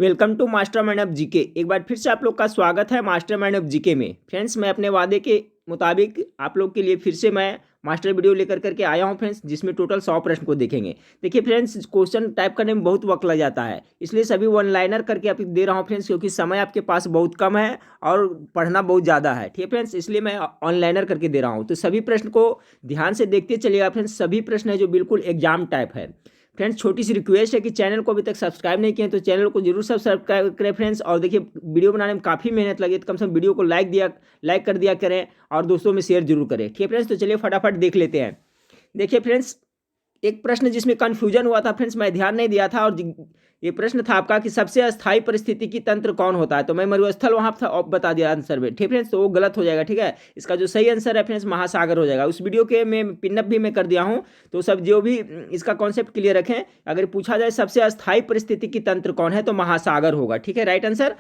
Welcome to master mind of GK. एक बार फिर से आप लोग का स्वागत है मास्टर माइंड ऑफ जीके में। फ्रेंड्स, मैं अपने वादे के मुताबिक आप लोग के लिए फिर से मैं मास्टर वीडियो लेकर करके आया हूं फ्रेंड्स, जिसमें टोटल 100 प्रश्न को देखेंगे। देखिए फ्रेंड्स, क्वेश्चन टाइप करने में बहुत वक्त लग जाता है, इसलिए सभी वन लाइनर करके आप दे रहा हूं फ्रेंड्स, क्योंकि समय आपके पास बहुत कम है और पढ़ना बहुत ज़्यादा है। ठीक है फ्रेंड्स, इसलिए मैं ऑनलाइनर करके दे रहा हूँ। तो सभी प्रश्न को ध्यान से देखते चलिएगा फ्रेंड्स। सभी प्रश्न है जो बिल्कुल एग्जाम टाइप है। फ्रेंड्स, छोटी सी रिक्वेस्ट है कि चैनल को अभी तक सब्सक्राइब नहीं किए तो चैनल को जरूर सब्सक्राइब करें फ्रेंड्स। और देखिए, वीडियो बनाने में काफ़ी मेहनत लगी, तो कम से कम वीडियो को लाइक कर दिया करें और दोस्तों में शेयर जरूर करें। ठीक है फ्रेंड्स, तो चलिए फटाफट देख लेते हैं। देखिए फ्रेंड्स, एक प्रश्न जिसमें कन्फ्यूजन हुआ था फ्रेंड्स, मैं ध्यान नहीं दिया था, और ये प्रश्न था आपका कि सबसे अस्थायी परिस्थितिकी तंत्र कौन होता है। तो मैं मरुस्थल वहां था बता दिया आंसर में। ठीक फ्रेंड्स, तो वो गलत हो जाएगा। ठीक है, इसका जो सही आंसर है फ्रेंड्स महासागर हो जाएगा। उस वीडियो के मैं पिनअप भी मैं कर दिया हूं, तो सब जो भी इसका कॉन्सेप्ट क्लियर रखें। अगर पूछा जाए सबसे अस्थायी परिस्थितिकी तंत्र कौन है, तो महासागर होगा। ठीक है, राइट आंसर।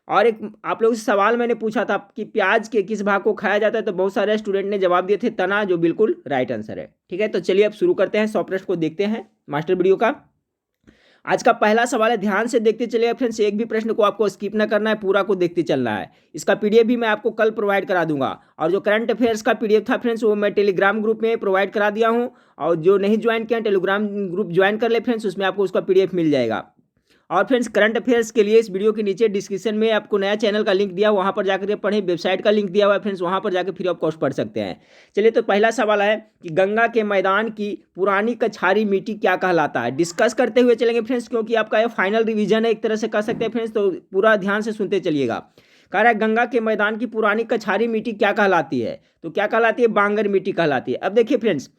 और एक आप लोग से सवाल मैंने पूछा था कि प्याज के किस भाग को खाया जाता है, तो बहुत सारे स्टूडेंट ने जवाब दिए थे तना, जो बिल्कुल राइट आंसर है। ठीक है, तो चलिए अब शुरू करते हैं। 100 प्रश्न को देखते हैं मास्टर वीडियो का। आज का पहला सवाल है, ध्यान से देखते चलिए फ्रेंड्स। एक भी प्रश्न को आपको स्किप ना करना है, पूरा को देखते चलना है। इसका पीडीएफ भी मैं आपको कल प्रोवाइड करा दूंगा। और जो करंट अफेयर्स का पीडीएफ था फ्रेंड्स, वो मैं टेलीग्राम ग्रुप में प्रोवाइड करा दिया हूँ। और जो नहीं ज्वाइन किया टेलीग्राम ग्रुप ज्वाइन कर ले फ्रेंड्स, उसमें आपको उसका पीडीएफ मिल जाएगा। और फ्रेंड्स, करंट अफेयर्स के लिए इस वीडियो के नीचे डिस्क्रिप्शन में आपको नया चैनल का लिंक दिया, वहां पर जाकर पढ़ें। वेबसाइट का लिंक दिया हुआ है फ्रेंड्स, वहां पर जाकर फ्री ऑफ कॉस्ट पढ़ सकते हैं। चलिए, तो पहला सवाल है कि गंगा के मैदान की पुरानी कछारी मिट्टी क्या कहलाता है। डिस्कस करते हुए चलेंगे फ्रेंड्स, क्योंकि आपका यह फाइनल रिविजन है एक तरह से कह सकते हैं फ्रेंड्स, तो पूरा ध्यान से सुनते चलिएगा। कह रहा है गंगा के मैदान की पुरानी कछारी मिट्टी क्या कहलाती है, तो क्या कहलाती है, बांगर मिट्टी कहलाती है। अब देखिए फ्रेंड्स,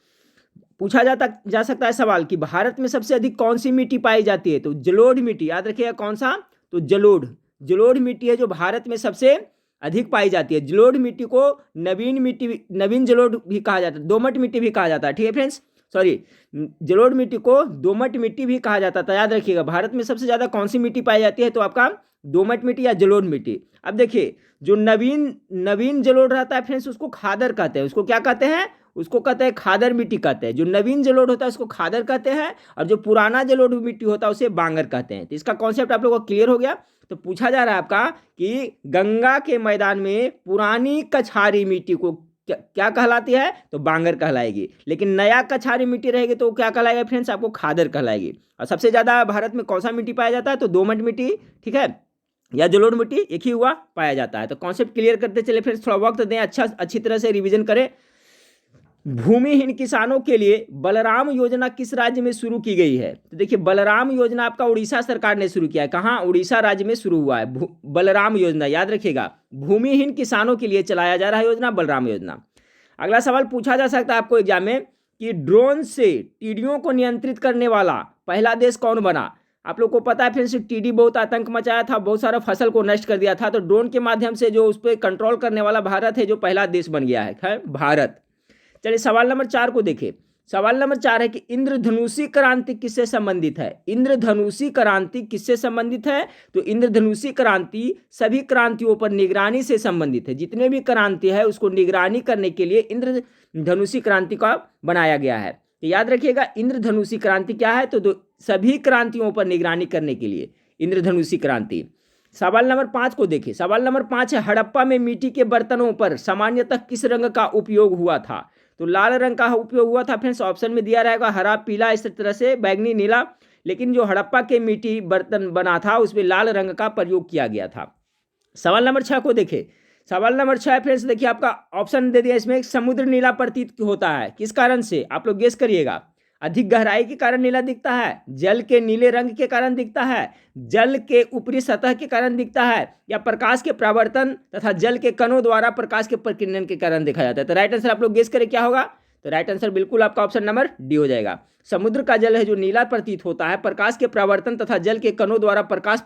पूछा जा सकता है सवाल कि भारत में सबसे अधिक कौन सी मिट्टी पाई जाती है, तो जलोढ़ मिट्टी। याद रखिएगा कौन सा, तो जलोढ़ मिट्टी है जो भारत में सबसे अधिक पाई जाती है। जलोढ़ मिट्टी को नवीन जलोढ़ भी कहा जाता है, दोमट मिट्टी भी कहा जाता है। ठीक है फ्रेंड्स, सॉरी, जलोढ़ मिट्टी को दोमट मिट्टी भी कहा जाता था। याद रखिएगा भारत में सबसे ज्यादा कौन सी मिट्टी पाई जाती है, तो आपका दोमट मिट्टी या जलोढ़ मिट्टी। अब देखिए, जो नवीन जलोढ़ रहता है फ्रेंड्स, उसको खादर कहते हैं। उसको क्या कहते हैं, उसको कहते हैं खादर मिट्टी कहते हैं। जो नवीन जलोढ़ होता है उसको खादर कहते हैं, और जो पुराना जलोढ़ मिट्टी होता है उसे बांगर कहते हैं। तो इसका कॉन्सेप्ट आप लोगों को क्लियर हो गया। तो पूछा जा रहा है आपका कि गंगा के मैदान में पुरानी कछारी मिट्टी को क्या कहलाती है, तो बांगर कहलाएगी। लेकिन नया कछारी मिट्टी रहेगी तो क्या कहलाएगा फ्रेंड्स, आपको खादर कहलाएगी। और सबसे ज्यादा भारत में कौन सा मिट्टी पाया जाता है, तो दोमट मिट्टी, ठीक है, या जलोढ़ मिट्टी, एक ही हुआ पाया जाता है। तो कॉन्सेप्ट क्लियर करते चले फ्रेंड्स, थोड़ा वक्त दें, अच्छी तरह से रिविजन करें। भूमिहीन किसानों के लिए बलराम योजना किस राज्य में शुरू की गई है, तो देखिए बलराम योजना आपका उड़ीसा सरकार ने शुरू किया है। कहाँ, उड़ीसा राज्य में शुरू हुआ है बलराम योजना। याद रखिएगा, भूमिहीन किसानों के लिए चलाया जा रहा है योजना बलराम योजना। अगला सवाल पूछा जा सकता है आपको एग्जाम में कि ड्रोन से टीडियों को नियंत्रित करने वाला पहला देश कौन बना। आप लोग को पता है फ्रेंड्स, टीडी बहुत आतंक मचाया था, बहुत सारा फसल को नष्ट कर दिया था। तो ड्रोन के माध्यम से जो उस पर कंट्रोल करने वाला भारत है, जो पहला देश बन गया है भारत। चलिए, सवाल नंबर 4 को देखें। सवाल नंबर 4 है कि इंद्रधनुषी क्रांति किससे संबंधित है। इंद्रधनुषी क्रांति किससे संबंधित है, तो इंद्रधनुषी क्रांति सभी क्रांतियों पर निगरानी से संबंधित है। जितने भी क्रांति है उसको निगरानी करने के लिए इंद्रधनुषी क्रांति का बनाया गया है। तो याद रखिएगा इंद्रधनुषी क्रांति क्या है, तो सभी क्रांतियों पर निगरानी करने के लिए इंद्रधनुषी क्रांति। सवाल नंबर 5 को देखिए। सवाल नंबर 5 है, हड़प्पा में मिट्टी के बर्तनों पर सामान्यतः किस रंग का उपयोग हुआ था, तो लाल रंग का उपयोग हुआ था फ्रेंड्स। ऑप्शन में दिया रहेगा हरा, पीला, इस तरह से बैगनी, नीला। लेकिन जो हड़प्पा के मिट्टी बर्तन बना था उसमें लाल रंग का प्रयोग किया गया था। सवाल नंबर 6 को देखें। सवाल नंबर 6 फ्रेंड्स, देखिए आपका ऑप्शन दे दिया इसमें, समुद्र नीला प्रतीत होता है, किस कारण से, आप लोग गेस करिएगा। अधिक गहराई के कारण नीला दिखता है, जल के नीले रंग के कारण दिखता है, जल के ऊपरी सतह के कारण दिखता है, या प्रकाश के परावर्तन तथा जल के कणों द्वारा प्रकाश के प्रकीर्णन के कारण देखा जाता है। तो राइट आंसर आप लोग गेस करें क्या होगा, तो राइट आंसर बिल्कुल आपका ऑप्शन नंबर डी हो जाएगा। समुद्र का जल है जो नीला प्रतीत होता है, प्रकाश के परावर्तन तथा जल के कणों द्वारा प्रकाश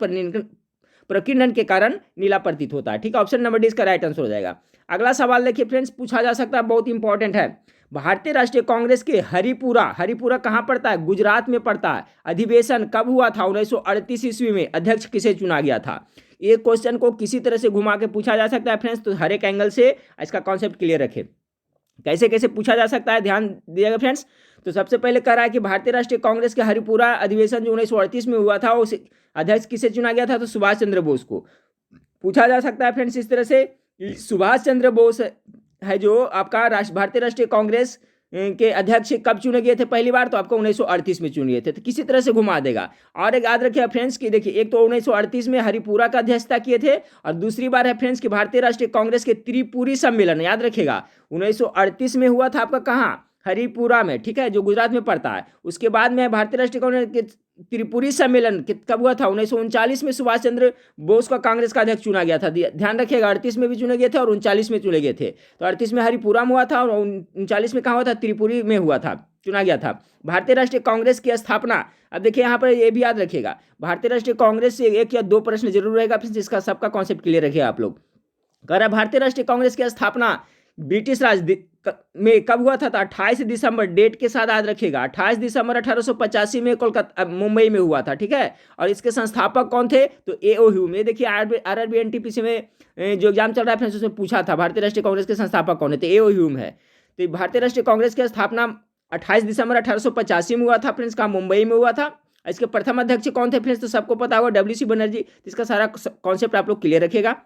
प्रकीर्णन के कारण नीला प्रतीत होता है। ठीक है, ऑप्शन नंबर डी इसका राइट आंसर हो जाएगा। अगला सवाल देखिए फ्रेंड्स, पूछा जा सकता है, बहुत इंपॉर्टेंट है। भारतीय राष्ट्रीय कांग्रेस के हरिपुरा कहाँ पड़ता है, गुजरात में पड़ता है। अधिवेशन कब हुआ था, 1938 ईस्वी में। अध्यक्ष किसे चुना गया था। ये क्वेश्चन को किसी तरह से घुमा के पूछा जा सकता है फ्रेंड्स, तो हर एक एंगल से इसका कॉन्सेप्ट क्लियर रखें। कैसे कैसे पूछा जा सकता है, ध्यान दिएगा फ्रेंड्स। तो सबसे पहले कह रहा है कि भारतीय राष्ट्रीय कांग्रेस के हरिपुरा अधिवेशन जो 1938 में हुआ था, उस अध्यक्ष किसे चुना गया था, तो सुभाष चंद्र बोस को पूछा जा सकता है फ्रेंड्स इस तरह से। सुभाष चंद्र बोस है जो आपका भारतीय राष्ट्रीय कांग्रेस के अध्यक्ष कब चुने गए थे पहली बार, तो आपको 1938 में चुने गए थे। तो किसी तरह से घुमा देगा। और एक याद रखिए फ्रेंड्स कि देखिए, एक तो 1938 में हरिपुरा का अध्यक्षता किए थे, और दूसरी बार है फ्रेंड्स कि भारतीय राष्ट्रीय कांग्रेस के त्रिपुरी सम्मेलन, याद रखिएगा 1938 में हुआ था आपका कहाँ, हरिपुरा में, ठीक है, जो गुजरात में पड़ता है। उसके बाद में भारतीय राष्ट्रीय कांग्रेस के त्रिपुरी सम्मेलन कब हुआ था, 1939 में सुभाष चंद्र बोस का कांग्रेस का अध्यक्ष चुना गया था। ध्यान रखिएगा 38 में भी चुने गए थे और 39 में चुने गए थे। तो 38 में हरिपुरा में हुआ था और 39 में कहाँ हुआ था, त्रिपुरी में हुआ था, चुना गया था। भारतीय राष्ट्रीय कांग्रेस की स्थापना, अब देखिए यहाँ पर ये भी याद रखिएगा, भारतीय राष्ट्रीय कांग्रेस से एक या दो प्रश्न जरूर रहेगा, फिर जिसका सबका कॉन्सेप्ट क्लियर रखिएगा आप लोग। कह रहा है भारतीय राष्ट्रीय कांग्रेस की स्थापना ब्रिटिश राज में कब हुआ था, 28 दिसंबर, डेट के साथ याद रखिएगा, 28 दिसंबर 1885 में कोलकाता मुंबई में हुआ था, ठीक है। और इसके संस्थापक कौन थे, तो ए.ओ. ह्यूम। ये देखिए आरआरबी एनटीपीसी में जो एग्जाम चल रहा है फ्रेंड्स, उसमें पूछा था भारतीय राष्ट्रीय कांग्रेस के संस्थापक कौन है, तो ए.ओ. ह्यूम है। तो भारतीय राष्ट्रीय कांग्रेस की स्थापना 28 दिसंबर 1885 में हुआ था फ्रेंड्स, कहाँ, मुंबई में हुआ था। इसके प्रथम अध्यक्ष कौन थे फ्रेंड्स, तो सबको पता होगा WC बनर्जी। इसका सारा कॉन्सेप्ट आप लोग क्लियर रखिएगा।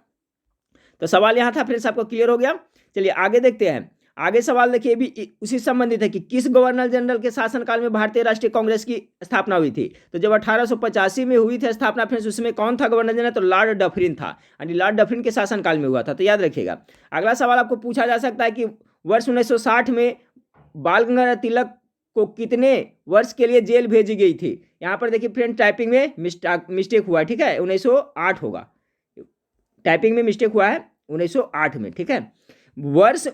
तो सवाल यहाँ था फ्रेंड्स, आपको क्लियर हो गया। चलिए आगे देखते हैं। आगे सवाल देखिए, भी उसी संबंधित है कि किस गवर्नर जनरल के शासनकाल में भारतीय राष्ट्रीय कांग्रेस की स्थापना हुई थी। तो जब 1885 में हुई थी स्थापना फ्रेंड्स, उसमें कौन था गवर्नर जनरल, तो लॉर्ड डफरिन था, यानी लॉर्ड डफरिन के शासनकाल में हुआ था। तो याद रखिएगा। अगला सवाल आपको पूछा जा सकता है कि वर्ष 1960 में बाल गंगाधर तिलक को कितने वर्ष के लिए जेल भेजी गई थी। यहाँ पर देखिए फ्रेंड, टाइपिंग में मिस्टेक हुआ है, ठीक है, 1908 होगा, टाइपिंग में मिस्टेक हुआ है 1908 में, ठीक है। वर्ष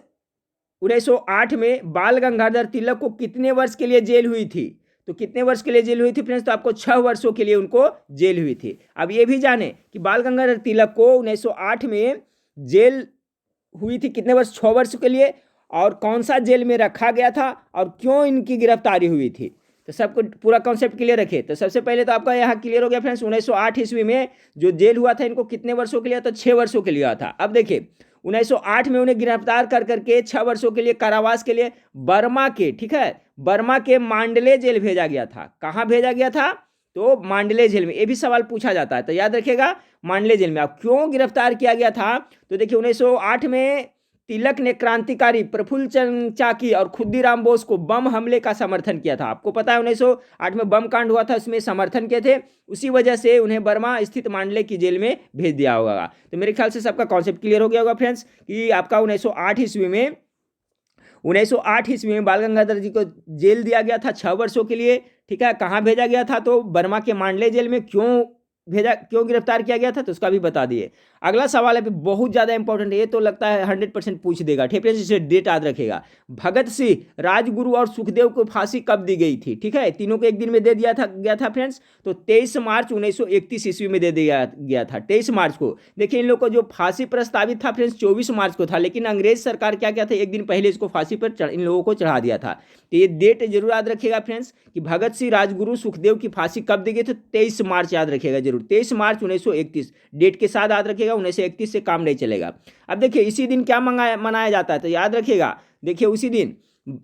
1908 में बाल गंगाधर तिलक को कितने वर्ष के लिए जेल हुई थी, तो कितने वर्ष के लिए जेल हुई थी फ्रेंड्स, तो आपको 6 वर्षों के लिए उनको जेल हुई थी। अब ये भी जाने कि बाल गंगाधर तिलक को 1908 में जेल हुई थी कितने वर्ष, 6 वर्ष के लिए, और कौन सा जेल में रखा गया था और क्यों इनकी गिरफ्तारी हुई थी। तो सबको पूरा कॉन्सेप्ट क्लियर रखे। तो सबसे पहले तो आपका यहाँ क्लियर हो गया फ्रेंड्स, 1908 ईस्वी में जो जेल हुआ था इनको कितने वर्षों के लिए, तो 6 वर्षों के लिए हुआ था। अब देखिए 1908 में उन्हें गिरफ्तार कर करके 6 वर्षों के लिए कारावास के लिए बर्मा के, ठीक है, बर्मा के मांडले जेल भेजा गया था। कहाँ भेजा गया था, तो मांडले जेल में। ये भी सवाल पूछा जाता है, तो याद रखिएगा मांडले जेल में। अब क्यों गिरफ्तार किया गया था, तो देखिए 1908 में तिलक ने क्रांतिकारी प्रफुल्ल चंद्र चाकी और खुद्दीराम बोस को बम हमले का समर्थन किया था। आपको पता है 1908 में बम कांड हुआ था, उसमें समर्थन किए थे, उसी वजह से उन्हें बर्मा स्थित मांडले की जेल में भेज दिया होगा। तो मेरे ख्याल से सबका कॉन्सेप्ट क्लियर हो गया होगा फ्रेंड्स कि आपका 1908 ईस्वी में बाल गंगाधर जी को जेल दिया गया था 6 वर्षों के लिए, ठीक है। कहाँ भेजा गया था, तो बर्मा के मांडले जेल में। क्यों गिरफ्तार किया गया था, तो उसका भी बता दिए। अगला सवाल है बहुत ज़्यादा इंपॉर्टेंट है, ये तो लगता है 100% पूछ देगा, ठीक है, जिसे डेट याद रखेगा। भगत सिंह, राजगुरु और सुखदेव को फांसी कब दी गई थी, ठीक है, तीनों को एक दिन में दे दिया गया था फ्रेंड्स, तो 23 मार्च 1931 ईस्वी में दे दिया गया था, 23 मार्च को। देखिए इन लोग को जो फांसी प्रस्तावित था फ्रेंड्स 24 मार्च को था, लेकिन अंग्रेज सरकार क्या था, एक दिन पहले इसको फांसी पर इन लोगों को चढ़ा दिया था। तो ये डेट जरूर याद रखिएगा फ्रेंड्स कि भगत सिंह, राजगुरु, सुखदेव की फांसी कब दी गई थी, 23 मार्च याद रखिएगा जरूर, 23 मार्च 1931 डेट के साथ याद रखिएगा। 1931 से काम नहीं चलेगा। अब देखिए इसी दिन क्या मनाया जाता है, तो याद रखिएगा, देखिए उसी दिन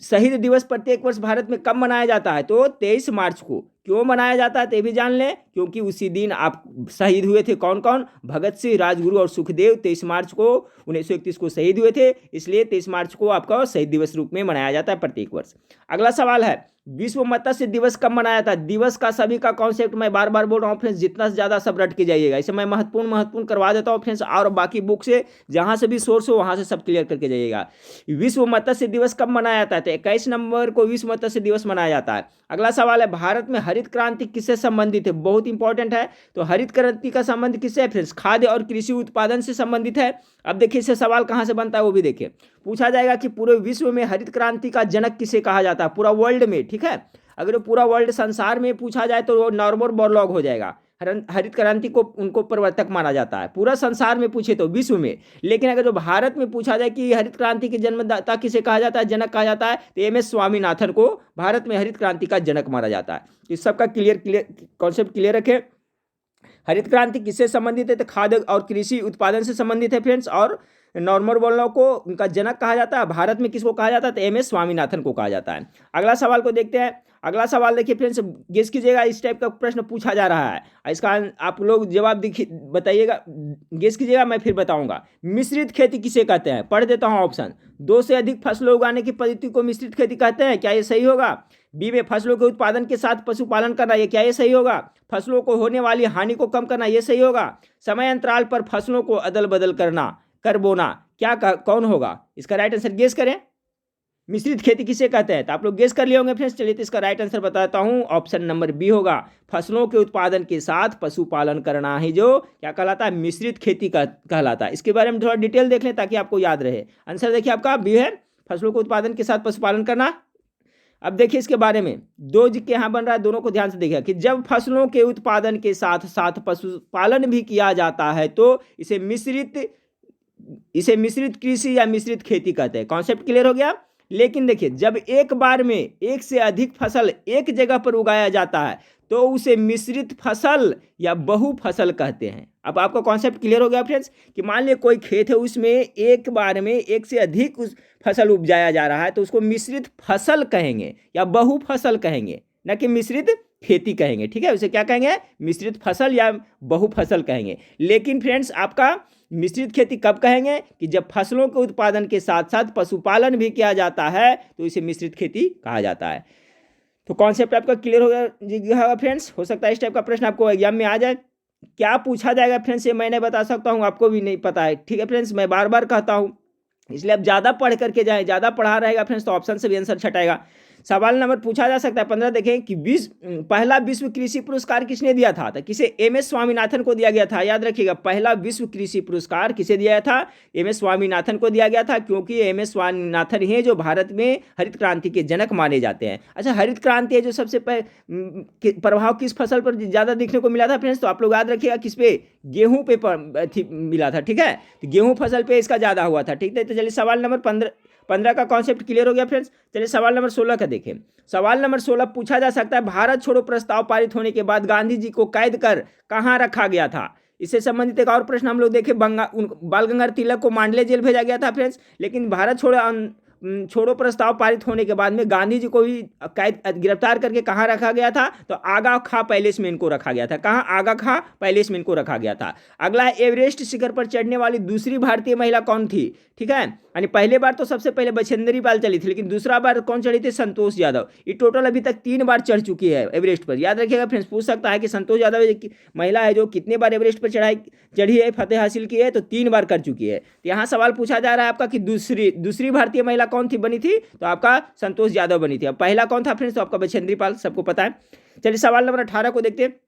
शहीद दिवस प्रत्येक वर्ष भारत में कब मनाया जाता है, तो 23 मार्च को। क्यों मनाया जाता है तो ये भी जान लें, क्योंकि उसी दिन आप शहीद हुए थे। कौन कौन, भगत सिंह, राजगुरु और सुखदेव 23 मार्च को 1931 को शहीद हुए थे, इसलिए 23 मार्च को आपका शहीद दिवस रूप में मनाया जाता है प्रत्येक वर्ष। अगला सवाल है विश्व मत्स्य दिवस कब मनाया था। दिवस का सभी का कॉन्सेप्ट मैं बार बार बोल रहा हूँ फ्रेंड्स, जितना ज़्यादा सब रट के जाइएगा, इसे मैं महत्वपूर्ण करवा देता हूँ फ्रेंड्स, और बाकी बुक से जहाँ से भी सोर्स हो वहाँ से सब क्लियर करके जाइएगा। विश्व मत्स्य दिवस कब मनाया जाता है, तो 21 नवंबर को विश्व मत्स्य दिवस मनाया जाता है। अगला सवाल है भारत में हरित क्रांति किससे संबंधित है, बहुत इंपॉर्टेंट है। तो हरित क्रांति का संबंध किससे है फ्रेंड्स, खाद्य और कृषि उत्पादन से संबंधित है। अब देखिए इससे सवाल कहाँ से बनता है वो भी देखिए, पूछा जाएगा कि पूरे विश्व में हरित क्रांति का जनक किसे कहा जाता है, पूरा वर्ल्ड में, ठीक है। अगर पूरा वर्ल्ड संसार में पूछा जाए तो वो नॉर्मन बोरलॉग हो जाएगा। हरित क्रांति को उनको प्रवर्तक माना जाता है, पूरा संसार में पूछे तो विश्व में। लेकिन अगर जो भारत में पूछा जाए कि हरित क्रांति के जन्मदाता किसे कहा जाता है, जनक कहा जाता है, तो MS स्वामीनाथन को भारत में हरित क्रांति का जनक माना जाता है। इस सबका क्लियर कॉन्सेप्ट क्लियर रखें। हरित क्रांति किससे संबंधित है, तो खाद्य और कृषि उत्पादन से संबंधित है फ्रेंड्स, और नॉर्मल बोलने को उनका जनक कहा जाता है। भारत में किसको कहा जाता है? तो एम एस स्वामीनाथन को कहा जाता है। अगला सवाल को देखते हैं। अगला सवाल देखिए फ्रेंड्स, गेस कीजिएगा, इस टाइप का प्रश्न पूछा जा रहा है, इसका आप लोग जवाब देखिए, बताइएगा, गेस कीजिएगा, मैं फिर बताऊंगा। मिश्रित खेती किसे कहते हैं? पढ़ देता हूं ऑप्शन। 2 से अधिक फसलों उगाने की पद्धति को मिश्रित खेती कहते हैं, क्या ये सही होगा? बी में फसलों के उत्पादन के साथ पशुपालन करना, ये क्या ये सही होगा? फसलों को होने वाली हानि को कम करना, ये सही होगा? समय अंतराल पर फसलों को अदल बदल करना, कर बोना, कौन होगा? इसका राइट आंसर गेस करें। मिश्रित खेती किसे कहते हैं? तो आप लोग गेस कर लिए होंगे फ्रेंड्स। चलिए तो इसका राइट आंसर बताता हूं, ऑप्शन नंबर बी होगा। फसलों के उत्पादन के साथ पशुपालन करना ही जो क्या कहलाता है? मिश्रित खेती का कहलाता है। इसके बारे में थोड़ा डिटेल देख लें ताकि आपको याद रहे। आंसर देखिए आपका बी है, फसलों के उत्पादन के साथ पशुपालन करना। अब देखिए इसके बारे में, दो के यहाँ बन रहा है, दोनों को ध्यान से देखिए कि जब फसलों के उत्पादन के साथ साथ पशुपालन भी किया जाता है तो इसे मिश्रित कृषि या मिश्रित खेती कहते हैं। कॉन्सेप्ट क्लियर हो गया? लेकिन देखिए, जब एक बार में एक से अधिक फसल एक जगह पर उगाया जाता है तो उसे मिश्रित फसल या बहु फसल कहते हैं। अब आपका कॉन्सेप्ट क्लियर हो गया फ्रेंड्स कि मान लिया कोई खेत है, उसमें एक बार में एक से अधिक उस फसल उपजाया जा रहा है तो उसको मिश्रित फसल कहेंगे या बहु फसल कहेंगे, न कि मिश्रित खेती कहेंगे। ठीक है, उसे क्या कहेंगे? मिश्रित फसल या बहु फसल कहेंगे। लेकिन फ्रेंड्स आपका मिश्रित खेती कब कहेंगे? कि जब फसलों के उत्पादन के साथ साथ पशुपालन भी किया जाता है तो इसे मिश्रित खेती कहा जाता है। तो कॉन्सेप्ट आपका क्लियर हो गया फ्रेंड्स। हो सकता है इस टाइप का प्रश्न आपको एग्जाम में आ जाए। क्या पूछा जाएगा फ्रेंड्स ये मैं नहीं बता सकता हूँ, आपको भी नहीं पता है। ठीक है फ्रेंड्स, मैं बार बार कहता हूँ, इसलिए आप ज़्यादा पढ़ करके जाएं। ज़्यादा पढ़ा रहेगा फ्रेंड्स तो ऑप्शन से भी आंसर छटेगा। सवाल नंबर पूछा जा सकता है 15, देखें कि पहला विश्व कृषि पुरस्कार किसने दिया था? तो किसे? एम एस स्वामीनाथन को दिया गया था। याद रखिएगा, पहला विश्व कृषि पुरस्कार किसे दिया था? एम एस स्वामीनाथन को दिया गया था, क्योंकि एम एस स्वामीनाथन ही जो भारत में हरित क्रांति के जनक माने जाते हैं। अच्छा, हरित क्रांति है जो सबसे प्रभाव किस फसल पर ज़्यादा देखने को मिला था फ्रेंड्स? तो आप लोग याद रखिएगा, किस पे? गेहूं पे मिला था। ठीक है, तो गेहूं फसल पे इसका ज़्यादा हुआ था। ठीक है, तो चलिए सवाल नंबर 15 का कॉन्सेप्ट क्लियर हो गया फ्रेंड्स। चलिए सवाल नंबर 16 का देखें। सवाल नंबर 16 पूछा जा सकता है, भारत छोड़ो प्रस्ताव पारित होने के बाद गांधी जी को कैद कर कहां रखा गया था? इससे संबंधित एक और प्रश्न हम लोग देखें। बाल गंगाधर तिलक को मांडले जेल भेजा गया था फ्रेंड्स, लेकिन भारत छोड़ो प्रस्ताव पारित होने के बाद में गांधी जी को भी गिरफ्तार करके कहाँ रखा गया था? तो आगा खां पैलेस में इनको रखा गया था। कहाँ? आगा खां पैलेस में इनको रखा गया था। अगला है, एवरेस्ट शिखर पर चढ़ने वाली दूसरी भारतीय महिला कौन थी? ठीक है, यानी पहले बार तो सबसे पहले बछेंद्री पाल चली थी, लेकिन दूसरा बार कौन चढ़ी थी? संतोष यादव। ये टोटल अभी तक 3 बार चढ़ चुकी है एवरेस्ट पर। याद रखिएगा फ्रेंड्स, पूछ सकता है कि संतोष यादव महिला है जो कितने बार एवरेस्ट पर चढ़ी है, फतेह हासिल की है? तो 3 बार कर चुकी है। तो यहाँ सवाल पूछा जा रहा है आपका कि दूसरी भारतीय महिला कौन थी बनी थी? तो आपका संतोष यादव बनी थी। अब पहला कौन था फ्रेंड्स? तो आपका बछेंद्री पाल, सबको पता है। चलिए सवाल नंबर 18 को देखते हैं।